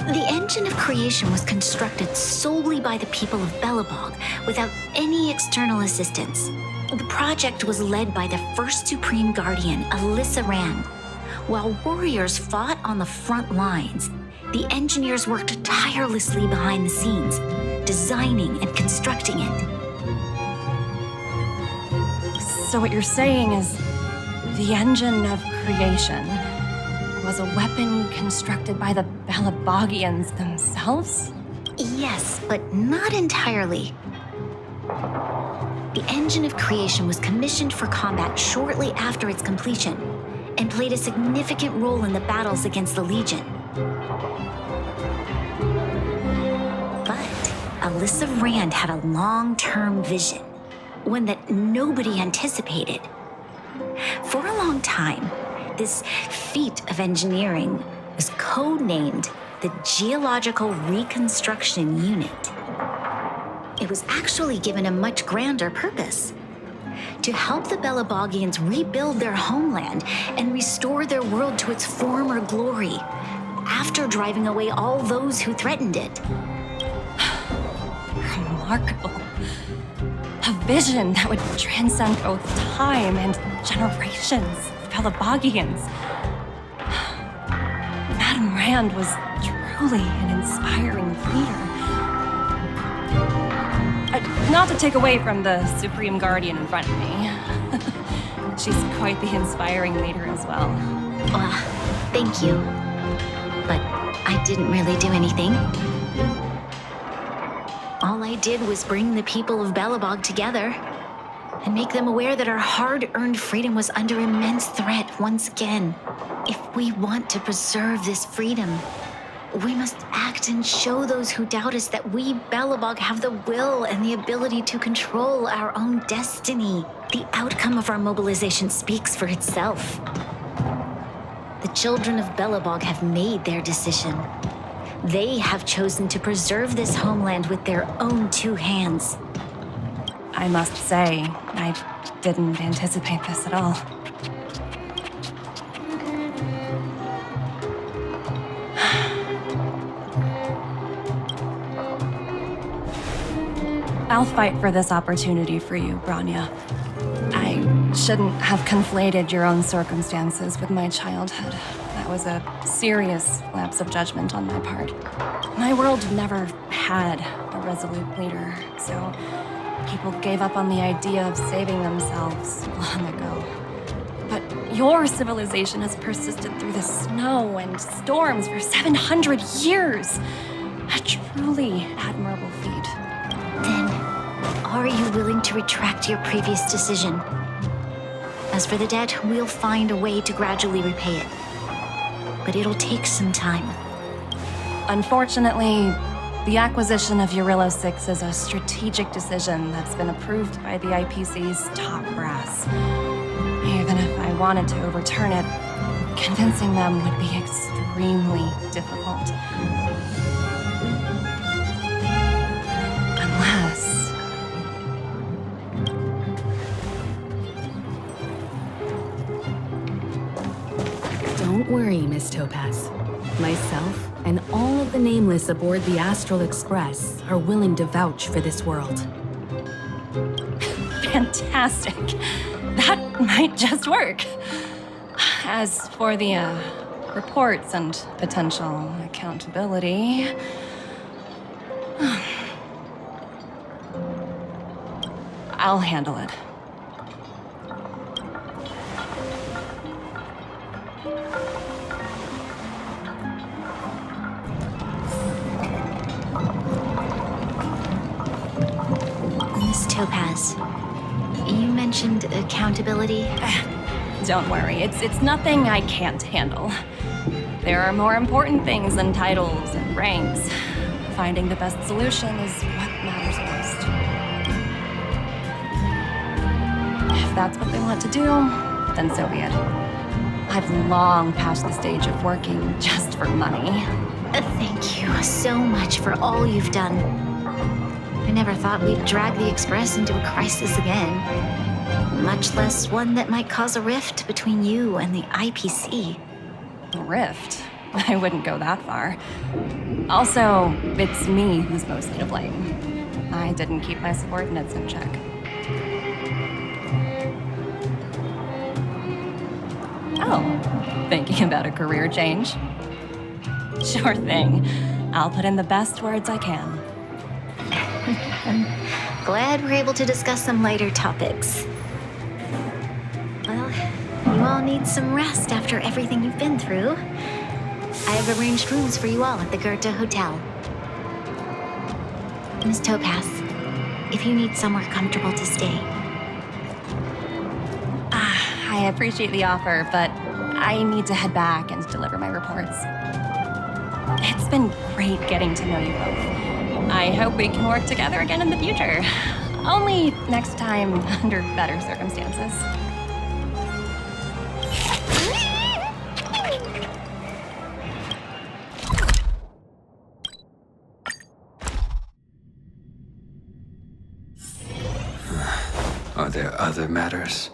The Engine of Creation was constructed solely by the people of Belobog without any external assistance. The project was led by the first Supreme Guardian, Alyssa Rand, While warriors fought on the front lines, the engineers worked tirelessly behind the scenes, designing and constructing it. So what you're saying is the engine of creation was a weapon constructed by the Belobogians themselves? Yes, but not entirely. The engine of creation was commissioned for combat shortly after its completion and played a significant role in the battles against the Legion. But Alyssa Rand had a long-term vision, one that nobody anticipated. For a long time, this feat of engineering was codenamed the Geological Reconstruction Unit. It was actually given a much grander purpose: to help the Belobogians rebuild their homeland and restore their world to its former glory, after driving away all those who threatened it. Remarkable. A vision that would transcend both time and generations of Belobogians. Madame Rand was truly an inspiring leader. Not to take away from the Supreme Guardian in front of me. She's quite the inspiring leader as well. Thank you. But I didn't really do anything. All I did was bring the people of Belobog together and make them aware that our hard-earned freedom was under immense threat once again. If we want to preserve this freedom, we must act and show those who doubt us that we, Belobog, have the will and the ability to control our own destiny. The outcome of our mobilization speaks for itself. The children of Belobog have made their decision. They have chosen to preserve this homeland with their own two hands. I must say, I didn't anticipate this at all. I'll fight for this opportunity for you, Bronya. I shouldn't have conflated your own circumstances with my childhood. That was a serious lapse of judgment on my part. My world never had a resolute leader, so people gave up on the idea of saving themselves long ago. But your civilization has persisted through the snow and storms for 700 years. A truly admirable feat. Then, are you willing to retract your previous decision? As for the debt, we'll find a way to gradually repay it. But it'll take some time. Unfortunately, the acquisition of Jarilo-VI is a strategic decision that's been approved by the IPC's top brass. Even if I wanted to overturn it, convincing them would be extremely difficult. Unless... Don't worry, Miss Topaz. Myself and all of the Nameless aboard the Astral Express are willing to vouch for this world. Fantastic. That might just work. As for the reports and potential accountability... I'll handle it. Miss Topaz, you mentioned accountability. Don't worry, it's nothing I can't handle. There are more important things than titles and ranks. Finding the best solution is what matters most. If that's what they want to do, then so be it. I've long passed the stage of working just for money. Thank you so much for all you've done. I never thought we'd drag the Express into a crisis again, much less one that might cause a rift between you and the IPC. A rift? I wouldn't go that far. Also, it's me who's mostly to blame. I didn't keep my subordinates in check. Oh, thinking about a career change? Sure thing. I'll put in the best words I can. I'm glad we're able to discuss some lighter topics. Well, you all need some rest after everything you've been through. I have arranged rooms for you all at the Goethe Hotel. Miss Topaz, if you need somewhere comfortable to stay. I appreciate the offer, but I need to head back and deliver my reports. It's been great getting to know you both. I hope we can work together again in the future. Only next time under better circumstances. Are there other matters?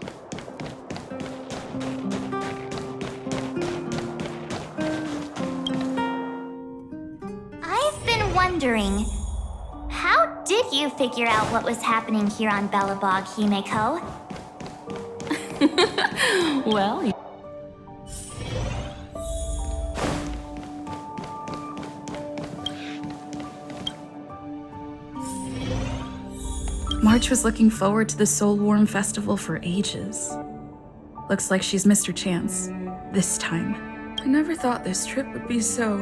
I've been wondering, how did you figure out what was happening here on Belobog, Himeko? Well... March was looking forward to the Soulworm Festival for ages. Looks like she's missed her chance. This time. I never thought this trip would be so...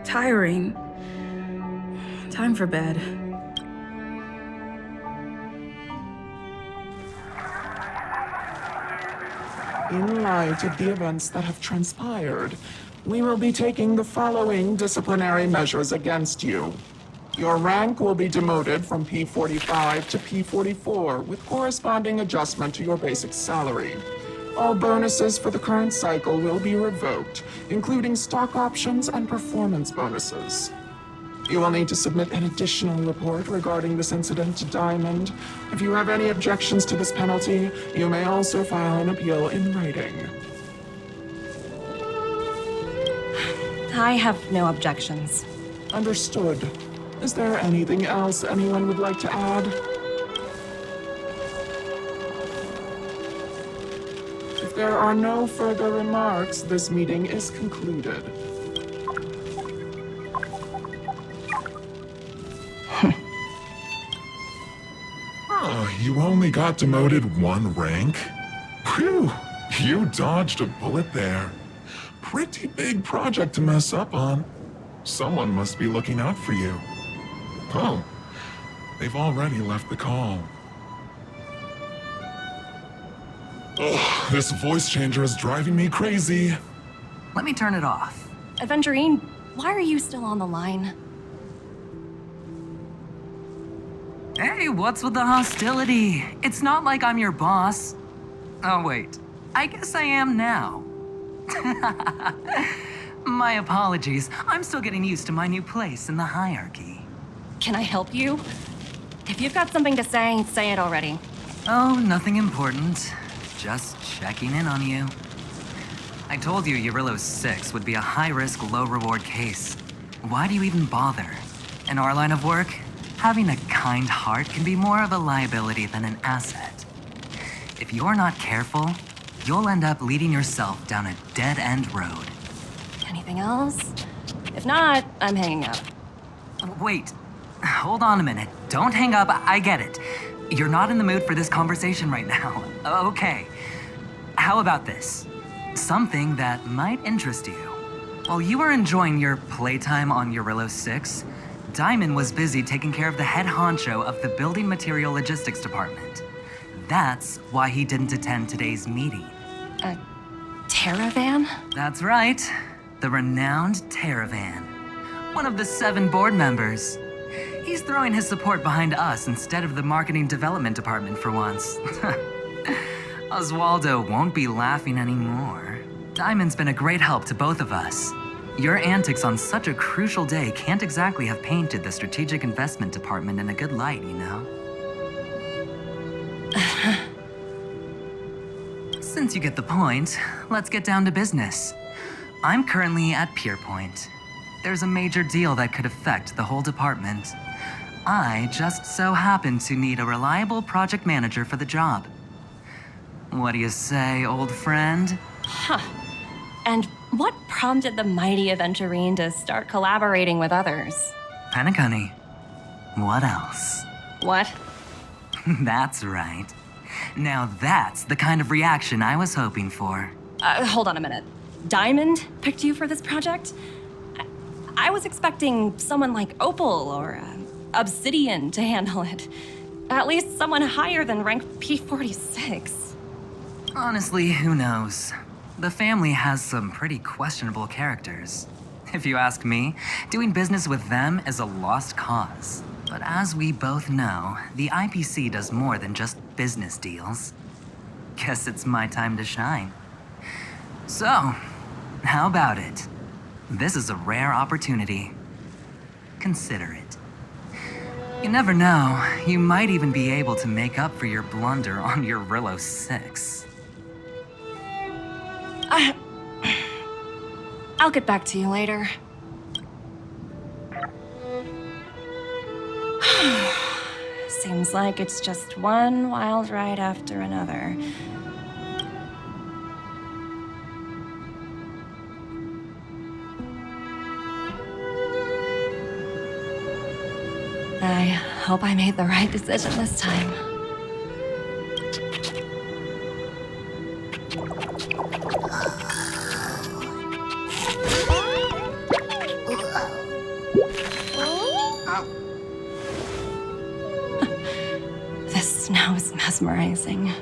tiring. Time for bed. In light of the events that have transpired, we will be taking the following disciplinary measures against you. Your rank will be demoted from P45 to P44 with corresponding adjustment to your basic salary. All bonuses for the current cycle will be revoked, including stock options and performance bonuses. You will need to submit an additional report regarding this incident to Diamond. If you have any objections to this penalty, you may also file an appeal in writing. I have no objections. Understood. Is there anything else anyone would like to add? If there are no further remarks, this meeting is concluded. Oh, you only got demoted one rank? Phew, you dodged a bullet there. Pretty big project to mess up on. Someone must be looking out for you. Oh, they've already left the call. Oh, this voice changer is driving me crazy. Let me turn it off. Aventurine, why are you still on the line? Hey, what's with the hostility? It's not like I'm your boss. Oh, wait. I guess I am now. My apologies. I'm still getting used to my new place in the hierarchy. Can I help you? If you've got something to say it already. Oh, nothing important. Just checking in on you. I told you Jarilo-VI would be a high-risk, low-reward case. Why do you even bother? In our line of work, having a kind heart can be more of a liability than an asset. If you're not careful, you'll end up leading yourself down a dead-end road. Anything else? If not, I'm hanging up. Wait. Hold on a minute. Don't hang up. I get it. You're not in the mood for this conversation right now. Okay. How about this? Something that might interest you. While you were enjoying your playtime on Jarilo-VI, Diamond was busy taking care of the head honcho of the Building Material Logistics Department. That's why he didn't attend today's meeting. A Terravan? That's right. The renowned Terravan. One of the 7 board members. He's throwing his support behind us instead of the Marketing Development Department for once. Oswaldo won't be laughing anymore. Diamond's been a great help to both of us. Your antics on such a crucial day can't exactly have painted the Strategic Investment Department in a good light, you know? Since you get the point, let's get down to business. I'm currently at Pierpoint. There's a major deal that could affect the whole department. I just so happen to need a reliable project manager for the job. What do you say, old friend? Huh. And what prompted the mighty Aventurine to start collaborating with others? Penacony. What else? What? That's right. Now that's the kind of reaction I was hoping for. Hold on a minute. Diamond picked you for this project? I was expecting someone like Opal or Obsidian to handle it. At least someone higher than rank P46. Honestly, who knows? The family has some pretty questionable characters. If you ask me, doing business with them is a lost cause. But as we both know, the IPC does more than just business deals. Guess it's my time to shine. So, how about it? This is a rare opportunity. Consider it. You never know, you might even be able to make up for your blunder on Jarilo-VI. I'll get back to you later. Seems like it's just one wild ride after another. I hope I made the right decision this time. This snow is mesmerizing.